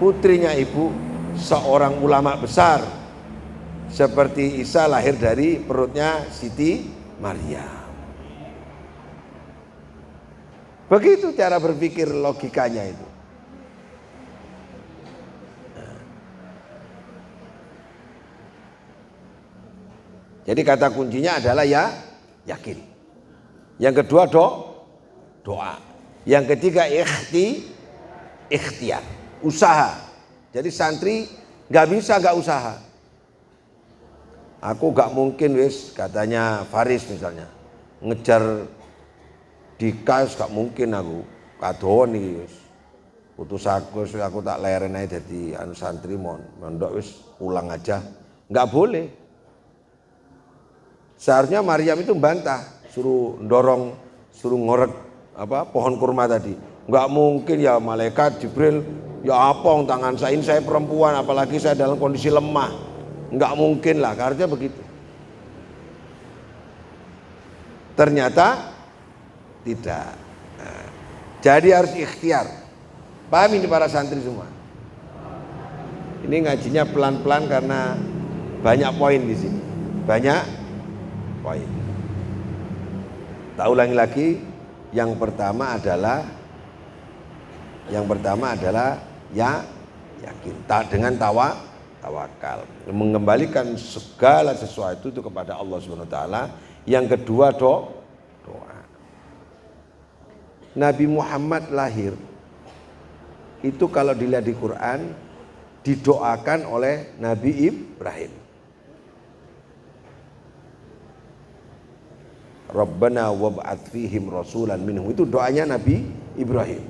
putrinya ibu seorang ulama besar seperti Isa lahir dari perutnya Siti Maryam. Begitu cara berpikir logikanya itu. Jadi kata kuncinya adalah ya yakin. Yang kedua doa. Yang ketiga ikhtiar, usaha. Jadi santri nggak bisa nggak usaha. Aku nggak mungkin katanya Faris misalnya ngejar di kas gak mungkin aku kadoni putus aku tak leren aja jadi anu santri mondok wis pulang aja. Nggak boleh. Seharusnya Maryam itu bantah, suruh dorong, suruh ngorek pohon kurma tadi. Nggak mungkin ya malaikat Jibril, ya apa tangan saya perempuan, apalagi saya dalam kondisi lemah. Nggak mungkin lah, harusnya begitu. Ternyata tidak. Nah, jadi harus ikhtiar. Paham ini para santri semua. Ini ngajinya pelan-pelan karena banyak poin di sini. Banyak poin. Tak ulangi lagi, yang pertama adalah ya yakin dengan tawakal, mengembalikan segala sesuatu itu kepada Allah Subhanahu wa taala. Yang kedua doa. Nabi Muhammad lahir itu kalau dilihat di Quran didoakan oleh Nabi Ibrahim. Rabbana wab'ats fihim rasulan minhum, itu doanya Nabi Ibrahim.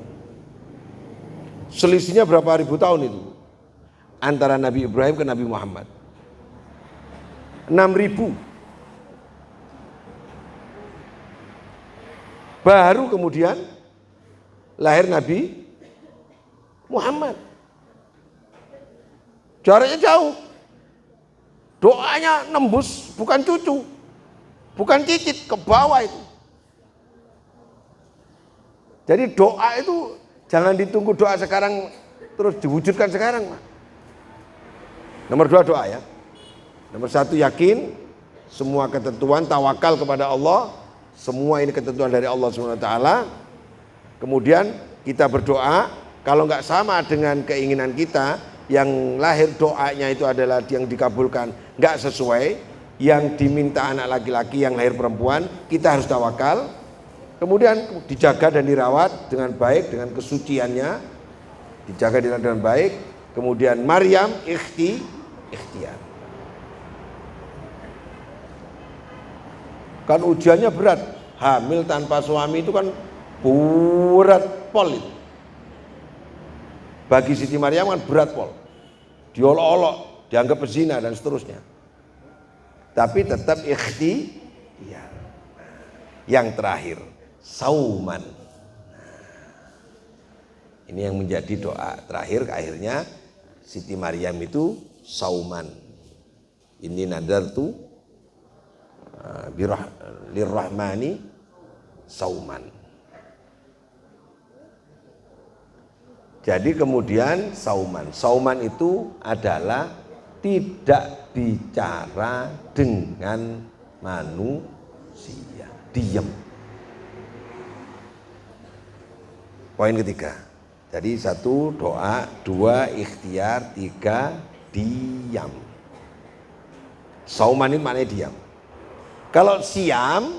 Selisihnya berapa ribu tahun itu antara Nabi Ibrahim ke Nabi Muhammad? 6.000. Baru kemudian lahir Nabi Muhammad. Jaraknya jauh. Doanya nembus, bukan cucu, bukan cicit, ke bawah itu. Jadi doa itu jangan ditunggu doa sekarang terus diwujudkan sekarang, Pak. Nomor 2 doa ya. Nomor 1 yakin semua ketentuan, tawakal kepada Allah. Semua ini ketentuan dari Allah SWT. Kemudian kita berdoa, kalau nggak sama dengan keinginan kita, yang lahir doanya itu adalah yang dikabulkan nggak sesuai, yang diminta anak laki-laki, yang lahir perempuan, kita harus tawakal. Kemudian dijaga dan dirawat dengan baik, dengan kesuciannya, dijaga dengan baik. Kemudian Maryam ikhtiar. Kan ujiannya berat, hamil tanpa suami itu kan berat pol itu. Bagi Siti Maryam kan berat pol, diolok-olok, dianggap pezina dan seterusnya. Tapi tetap ikhtiar. Yang terakhir, sauman. Ini yang menjadi doa terakhir, akhirnya Siti Maryam itu sauman. Ini nadartu lirrahmani sauman. Jadi kemudian sauman itu adalah tidak bicara dengan manusia, diam. Poin ketiga. Jadi 1 doa, 2 ikhtiar, 3 diam. Sauman itu maknanya diam. Kalau siam,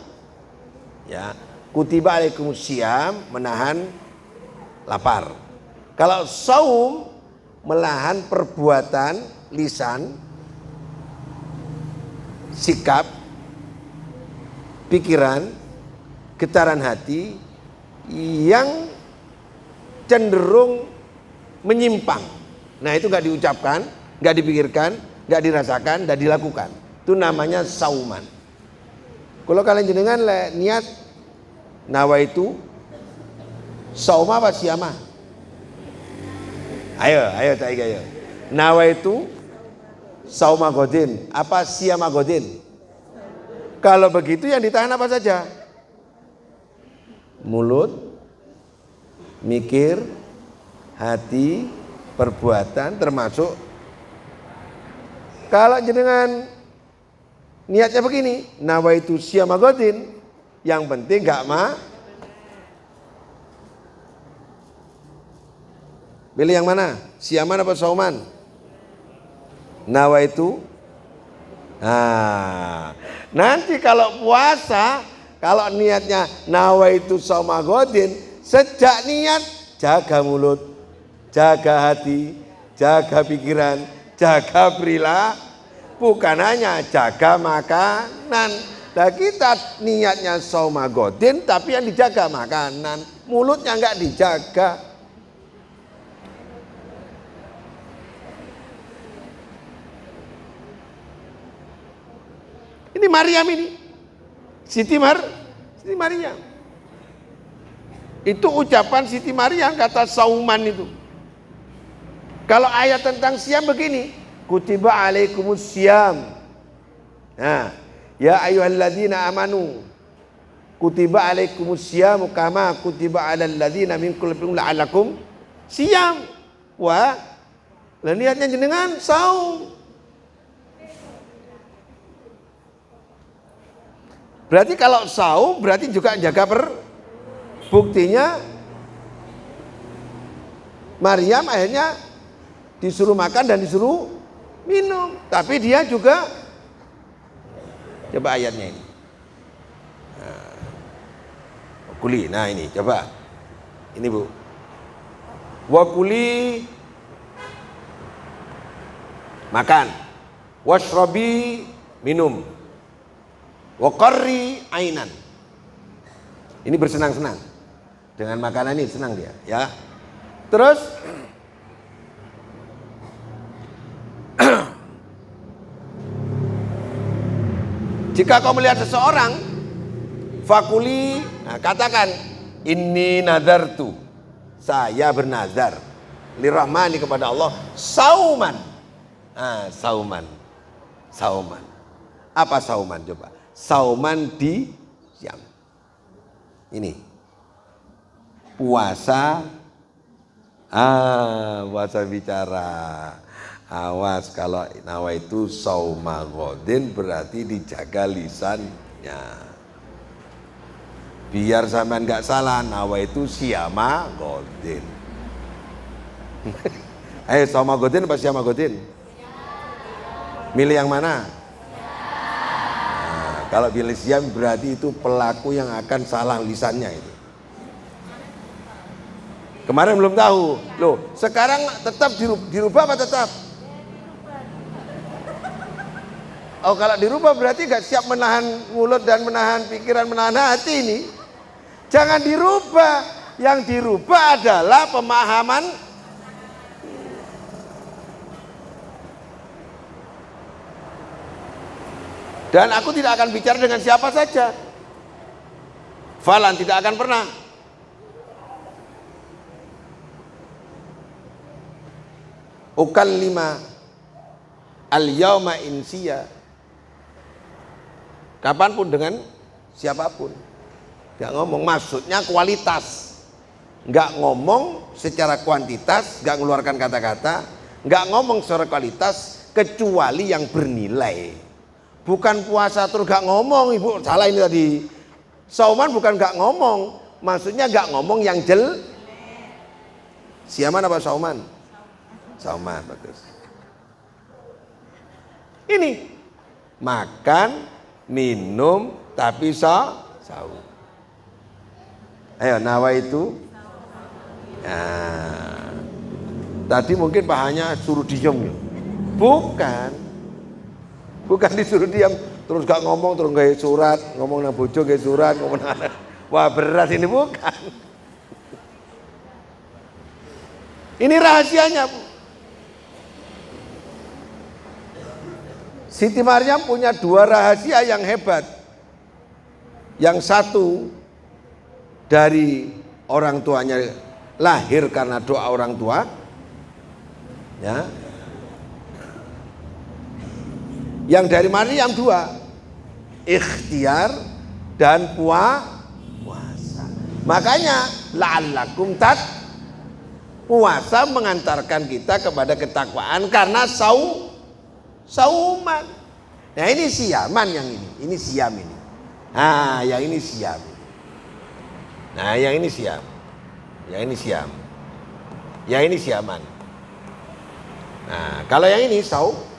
ya, kutiba alaikumus siam, menahan lapar. Kalau saum, menahan perbuatan lisan, sikap, pikiran, getaran hati yang cenderung menyimpang. Nah itu nggak diucapkan, nggak dipikirkan, nggak dirasakan, nggak dilakukan. Itu namanya sauman. Kalau kalian jenengan niat nawaitu sauma apa siama? Ayo ayo. Nawaitu sauma godin apa siama godin? Kalau begitu yang ditahan apa saja? Mulut, mikir, hati, perbuatan, termasuk kalau jenengan niatnya begini, nawaitu siyama godin, yang penting gak pilih yang mana? Siaman apa sauman? Nawaitu. Nanti kalau puasa, kalau niatnya nawaitu sauma godin, sejak niat jaga mulut, jaga hati, jaga pikiran, jaga perilaku, bukan hanya jaga makanan. Nah kita niatnya sauma godin, tapi yang dijaga makanan, mulutnya enggak dijaga. Ini Maryam ini, Siti Maryam. Itu ucapan Siti Maryam, kata sauman itu. Kalau ayat tentang siam begini, kutiba alaikumus siam. Nah, ya ayyuhalladzina amanu kutiba alaikumus siam kama kutiba alal ladzina min qablikum la'allakum siam. Wah, lah niatnya jenengan saum. Berarti kalau saum berarti juga jaga buktinya Maryam akhirnya disuruh makan dan disuruh minum. Tapi dia juga, coba ayatnya ini. Kuli, nah ini coba. Ini Bu. Wakuli, makan. Washrabi, minum. Waqarri ainan. Ini bersenang-senang. Dengan makanan ini senang dia, ya. Terus jika kau melihat seseorang, fakuli, nah katakan, inni nadartu, saya bernazar, lirahmani kepada Allah, sauman. Nah, sauman. Apa sauman coba? Sauman di Syam. Ini puasa. Puasa bicara. Awas kalau nawa itu sauma godin berarti dijaga lisannya. Biar sampean nggak salah, nawa itu siyama godin. Ayo sauma godin apa siyama godin? Milih yang mana? Nah, kalau pilih siyam berarti itu pelaku yang akan salah lisannya itu. Kemarin belum tahu. Loh, sekarang tetap dirubah apa tetap? Oh, kalau dirubah berarti gak siap menahan mulut dan menahan pikiran, menahan hati ini. Jangan dirubah. Yang dirubah adalah pemahaman. Dan aku tidak akan bicara dengan siapa saja. Falan, tidak akan pernah. Ukallima al-yauma insiya. Kapanpun dengan siapapun. Gak ngomong, maksudnya kualitas. Gak ngomong secara kuantitas, gak ngeluarkan kata-kata. Gak ngomong secara kualitas, kecuali yang bernilai. Bukan puasa terus gak ngomong, ibu salah ini tadi. Sauman bukan gak ngomong, maksudnya gak ngomong yang Siaman apa sauman? Sauman, bagus. Ini makan, minum, tapi saum. Ayo, nawa itu. Nah, tadi mungkin pahanya suruh diem. Bukan disuruh diam, terus gak ngomong, terus gak surat, ngomong nang bojo gak surat, ngomong nang. Wah berat ini, bukan. Ini rahasianya, Bu. Siti Maryam punya dua rahasia yang hebat. Yang satu dari orang tuanya, lahir karena doa orang tua, ya. Yang dari Maryam dua, ikhtiar dan puasa. Makanya la'allakum puasa mengantarkan kita kepada ketakwaan karena sauman. Nah ini siaman yang ini siam ini. Nah yang ini siam. Nah yang ini siam. Yang ini siam. Yang ini siaman. Nah kalau yang ini sauman.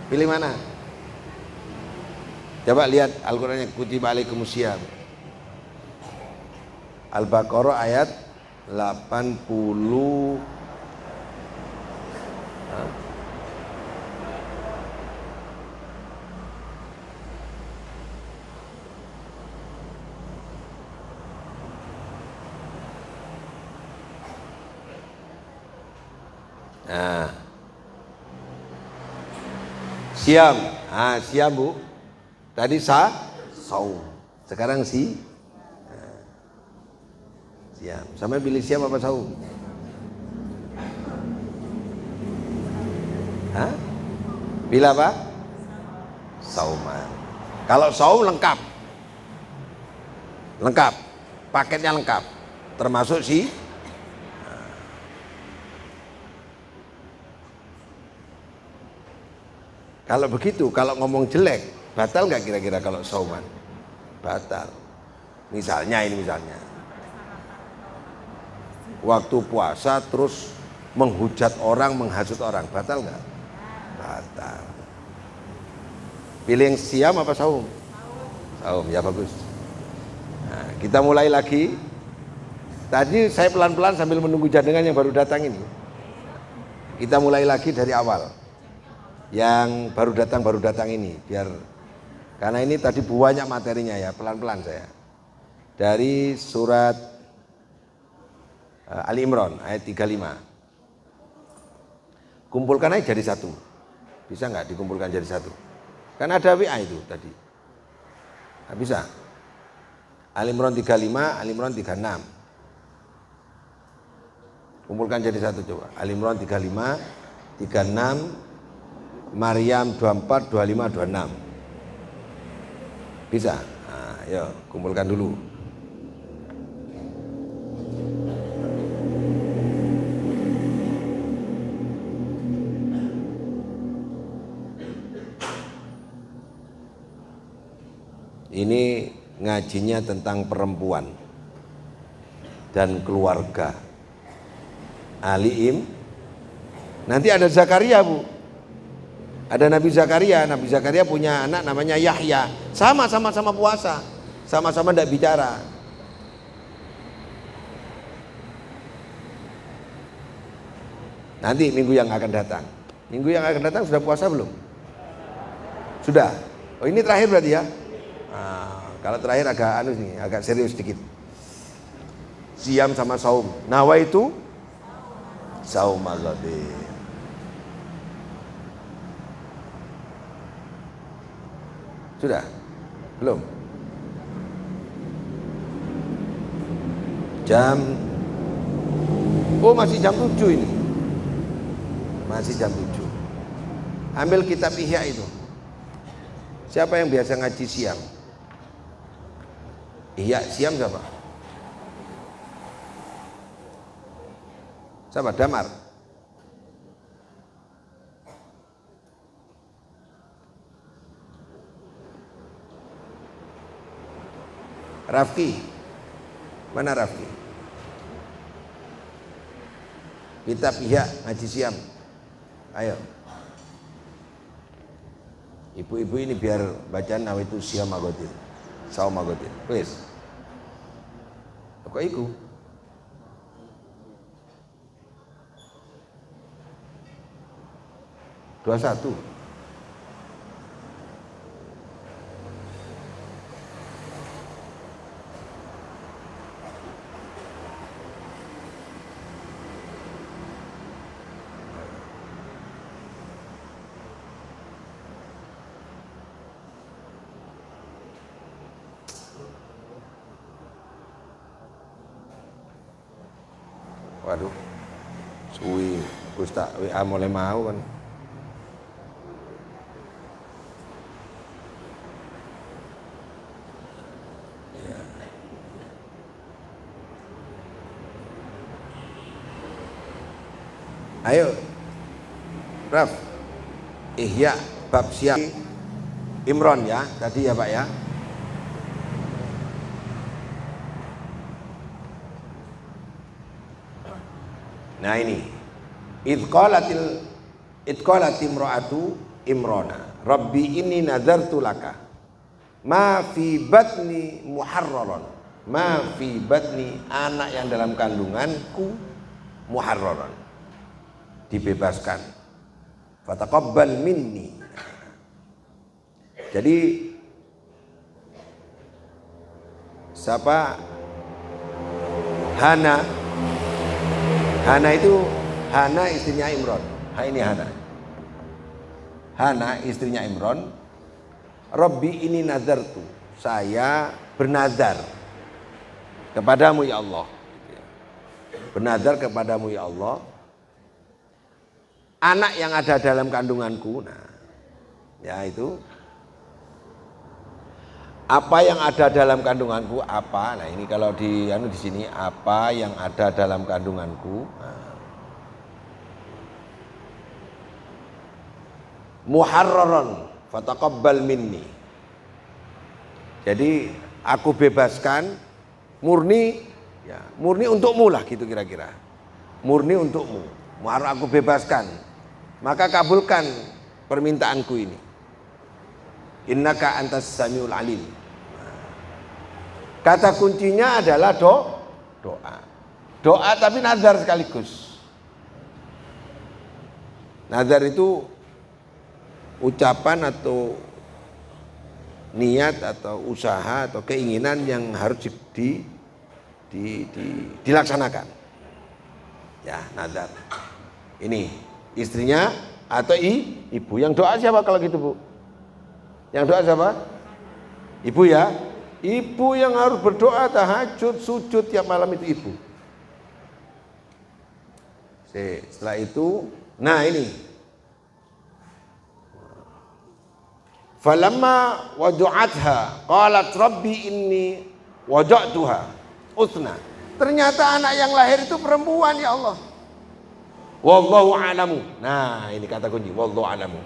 Pilih mana? Coba lihat Al-Qur'annya, kutiba alaikumusiyam. Al-Baqarah ayat 80. Nah, siam, siam Bu. Tadi saum. Sekarang siam. Sama pilih siam apa saum? Pilih apa? Sauman. Kalau saum lengkap, paketnya lengkap, termasuk Kalau begitu, kalau ngomong jelek, Batal nggak kira-kira kalau sauman? Batal. Misalnya waktu puasa terus menghujat orang, menghasut orang, batal nggak? Batal. Pilih yang siam apa saum? Saum, ya bagus. Nah, kita mulai lagi. Tadi saya pelan-pelan sambil menunggu jadengan yang baru datang ini. Kita mulai lagi dari awal. Yang baru datang ini, biar karena ini tadi banyak materinya ya, pelan-pelan saya. Dari surat Ali Imran ayat 35. Kumpulkan aja jadi satu. Bisa nggak dikumpulkan jadi satu? Kan ada WA itu tadi. Nggak bisa. Ali Imran 35, Ali Imran 36. Kumpulkan jadi satu coba. Ali Imran 35, 36, Maryam 24, 25, 26. Bisa? Nah, yuk kumpulkan dulu. Ini ngajinya tentang perempuan dan keluarga. Ali nanti ada Zakaria, Bu. Ada Nabi Zakaria. Nabi Zakaria punya anak namanya Yahya. Sama-sama puasa, sama-sama tidak bicara. Nanti minggu yang akan datang. Minggu yang akan datang sudah puasa belum? Sudah. Oh ini terakhir berarti ya? Nah, kalau terakhir agak serius sedikit. Siam sama saum. Nawa itu saum al-ghadin. Sudah? Belum? Masih jam 7 ini. Masih jam 7. Ambil kitab Ihya itu. Siapa yang biasa ngaji siang? Ihya siang siapa? Siapa? Damar. Rafki. Mana Rafki? Kitab Ihya ngaji siang. Ayo. Ibu-ibu ini biar bacaan nawaitu siam agotin. Saum agotin. Wis. Kok iku? Dua satu. Waduh, suwi Gus tak WA mulai mau kan. Ya. Ayo, Raf, Ihya bab siang Imron ya, tadi ya Pak ya. Nah ini idqalatil imra'atu Imrona Rabbi inni nadartu laka ma fi batni muharraron, ma fi batni, anak yang dalam kandunganku, muharraron, dibebaskan, fataqabbal minni. Jadi siapa? Hana itu Hana istrinya Imron. Ini Hana. Hana istrinya Imron. Rabbi ini nazartu, saya bernazar kepadamu ya Allah. Bernazar kepadamu ya Allah. Anak yang ada dalam kandunganku. Nah, ya itu. Apa yang ada dalam kandunganku apa? Nah ini kalau di sini apa yang ada dalam kandunganku. Nah. Muharraron fataqabbal minni. Jadi aku bebaskan murni, ya murni untukmu lah gitu kira-kira. Murni untukmu, harus aku bebaskan. Maka kabulkan permintaanku ini. Innaka antas samiul alim. Kata kuncinya adalah doa. Doa tapi nazar sekaligus. Nazar itu ucapan atau niat atau usaha atau keinginan yang harus dilaksanakan. Ya, nazar. Ini istrinya atau ibu. Yang doa siapa kalau gitu, Bu? Yang doa siapa? Ibu ya. Ibu yang harus berdoa tahajud, sujud tiap malam itu ibu. Setelah itu, nah ini. Falamma wadu'atha qalat rabbi inni wada'tuha uthna. Ternyata anak yang lahir itu perempuan, ya Allah. Wallahu a'lamu. Nah, ini kata kunci, wallahu a'lamu.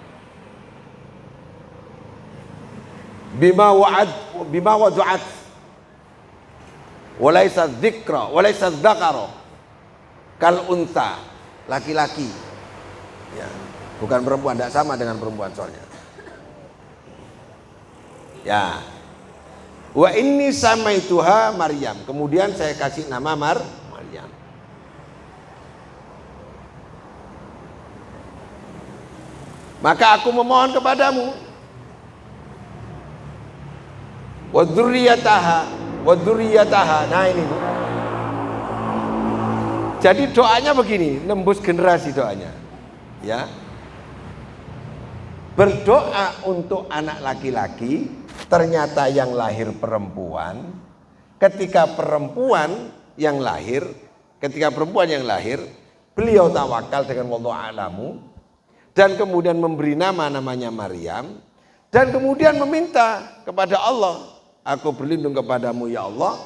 Bima wadu'at walaysa dzikra walaysa dzakara kal unta, laki-laki ya, bukan perempuan, tidak sama dengan perempuan soalnya ya. Wa inni samaituha Maryam, kemudian saya kasih nama Maryam. Maka aku memohon kepadamu wa dzurriyyataha. Nah ini, Bu. Jadi doanya begini, nembus generasi doanya. Ya. Berdoa untuk anak laki-laki, ternyata yang lahir perempuan. Ketika perempuan yang lahir, beliau tawakal dengan wallahu a'lamu dan kemudian memberi namanya Maryam dan kemudian meminta kepada Allah, aku berlindung kepadamu ya Allah,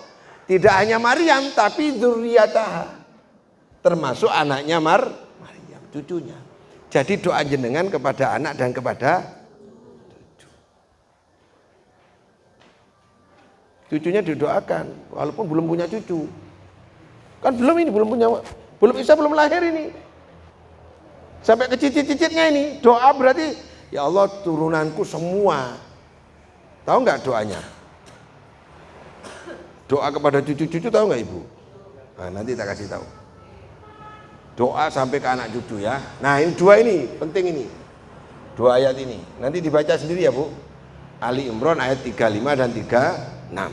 tidak hanya Maryam tapi dzurriyyataha, termasuk anaknya Maryam, cucunya. Jadi doa jenengan kepada anak dan kepada cucunya didoakan walaupun belum punya cucu. Kan belum Isa belum lahir ini. Sampai ke cicit-cicitnya ini, doa berarti ya Allah turunanku semua. Tahu nggak doanya? Doa kepada cucu-cucu tahu nggak Ibu? Nah, nanti tak kasih tahu. Doa sampai ke anak cucu ya. Nah ini dua ini, penting ini. Dua ayat ini. Nanti dibaca sendiri ya Bu. Ali Imran ayat 35 dan 36.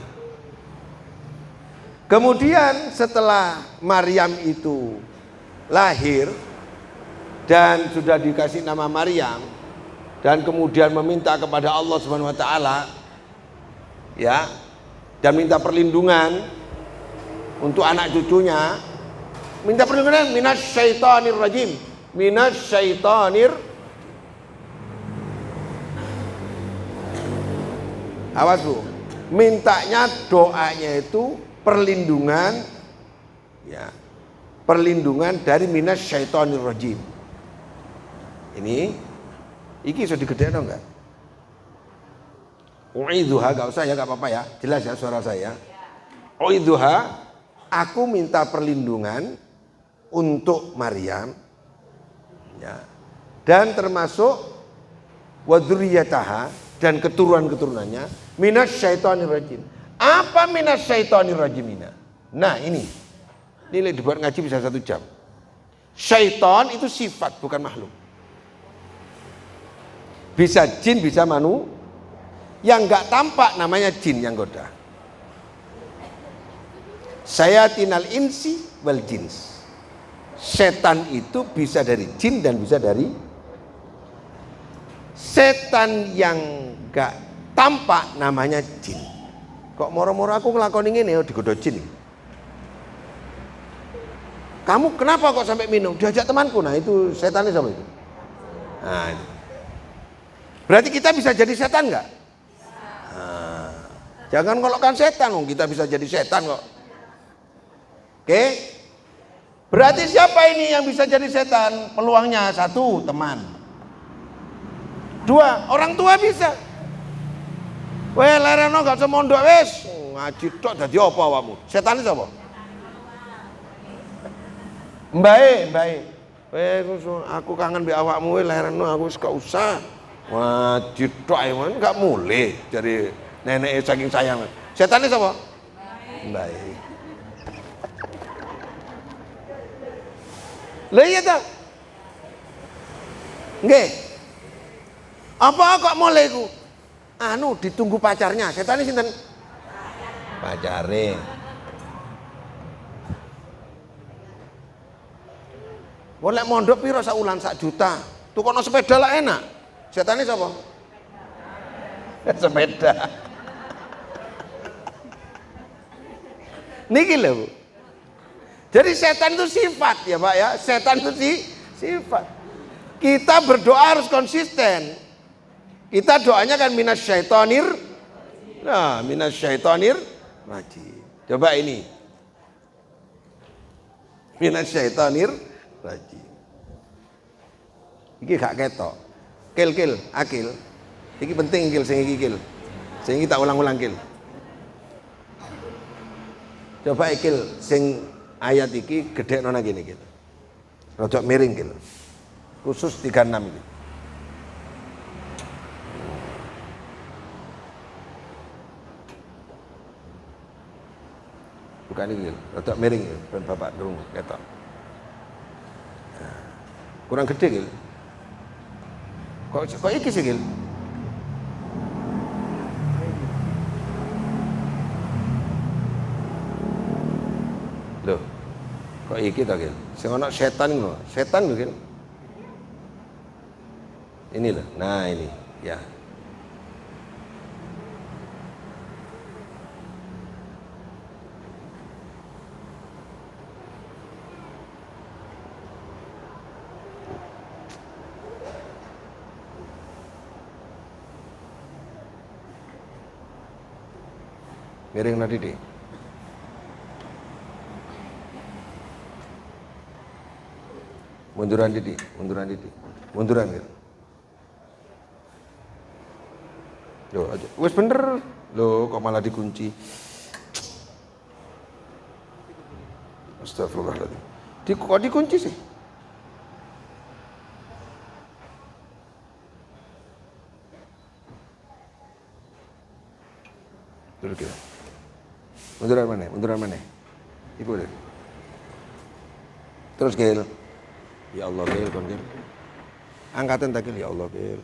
Kemudian setelah Maryam itu lahir dan sudah dikasih nama Maryam dan kemudian meminta kepada Allah Subhanahu wa taala ya, dan minta perlindungan untuk anak cucunya, minta perlindungan minasyaitonir rajim, awas Bu, mintanya doanya itu perlindungan ya, perlindungan dari minasyaitonir rajim. Iki sudah digedekan enggak? U'idzuha, enggak usah ya, enggak apa-apa ya. Jelas ya suara saya. U'idzuha, aku minta perlindungan untuk Maryam ya. Dan termasuk wa dzurriyyataha, dan keturunan-keturunannya minasyaitonir rajim. Apa minasyaitonir rajim ini? Nah, ini dibuat ngaji bisa 1 jam. Syaiton itu sifat, bukan makhluk. Bisa jin, bisa yang enggak tampak namanya jin yang goda. Sayatinal insi wal jins. Setan itu bisa dari jin dan bisa dari setan yang enggak tampak namanya jin. Kok moro-moro aku ngelakoni ngene digoda jin. Kamu kenapa kok sampai minum? Diajak temanku. Nah, itu setannya sama itu. Nah, itu. Berarti kita bisa jadi setan enggak? Nah, jangan ngolokkan setan, kita bisa jadi setan kok. Oke? Berarti siapa ini yang bisa jadi setan? Peluangnya 1, teman. 2, orang tua bisa. Weh lereno gak semondok wis. Ngaji tok dadi apa awakmu? Setan sapa? Mbae. Weh aku kangen mbek awakmu weh lereno aku wis gak usah. Ngaji tok ae gak mulih dari neneke saking sayang. Setane sapa? Mbae. Lha iya ta? Nggih. Apa kok mulai ku? Anu ditunggu pacarnya. Setane sinten? Pacare. Boleh mondok piro sak wulan 1 juta. Tukono sepeda lah enak. Setane sapa? Sepeda. Niki lho, Bu. Jadi setan itu sifat ya Pak ya. Setan itu sifat. Kita berdoa harus konsisten. Kita doanya kan minasyaitonir. Nah, minasyaitonir rajim. Coba ini. Minasyaitonir rajim. Iki gak ketok. Kil, akil. Iki penting kil sing iki kil. Sing iki tak ulang-ulang kil. Coba ikil sing ayat iki gedhekno nang kene iki. Rodok miring kil. Khusus 36 iki. Bukan iki, rodok miring ben Bapak durung ketok. Nah, kurang gede kil. Kok iki sih kil? Loh, kok iki ta Gil? Sing ana setan lho, setan lho Gil. Ini loh, nah ini, ya. Miring na Didi. Munduran Didi. Munduran gitu. Loh, aja. Wes bener. Loh, kok malah dikunci. Astagfirullahaladzim. Kok dikunci sih? Duduk ya. Munduran mana? Iku deh. Terus Gil. Ya Allah Gil, kon Gil. Angkatan tak Gil, ya Allah Gil.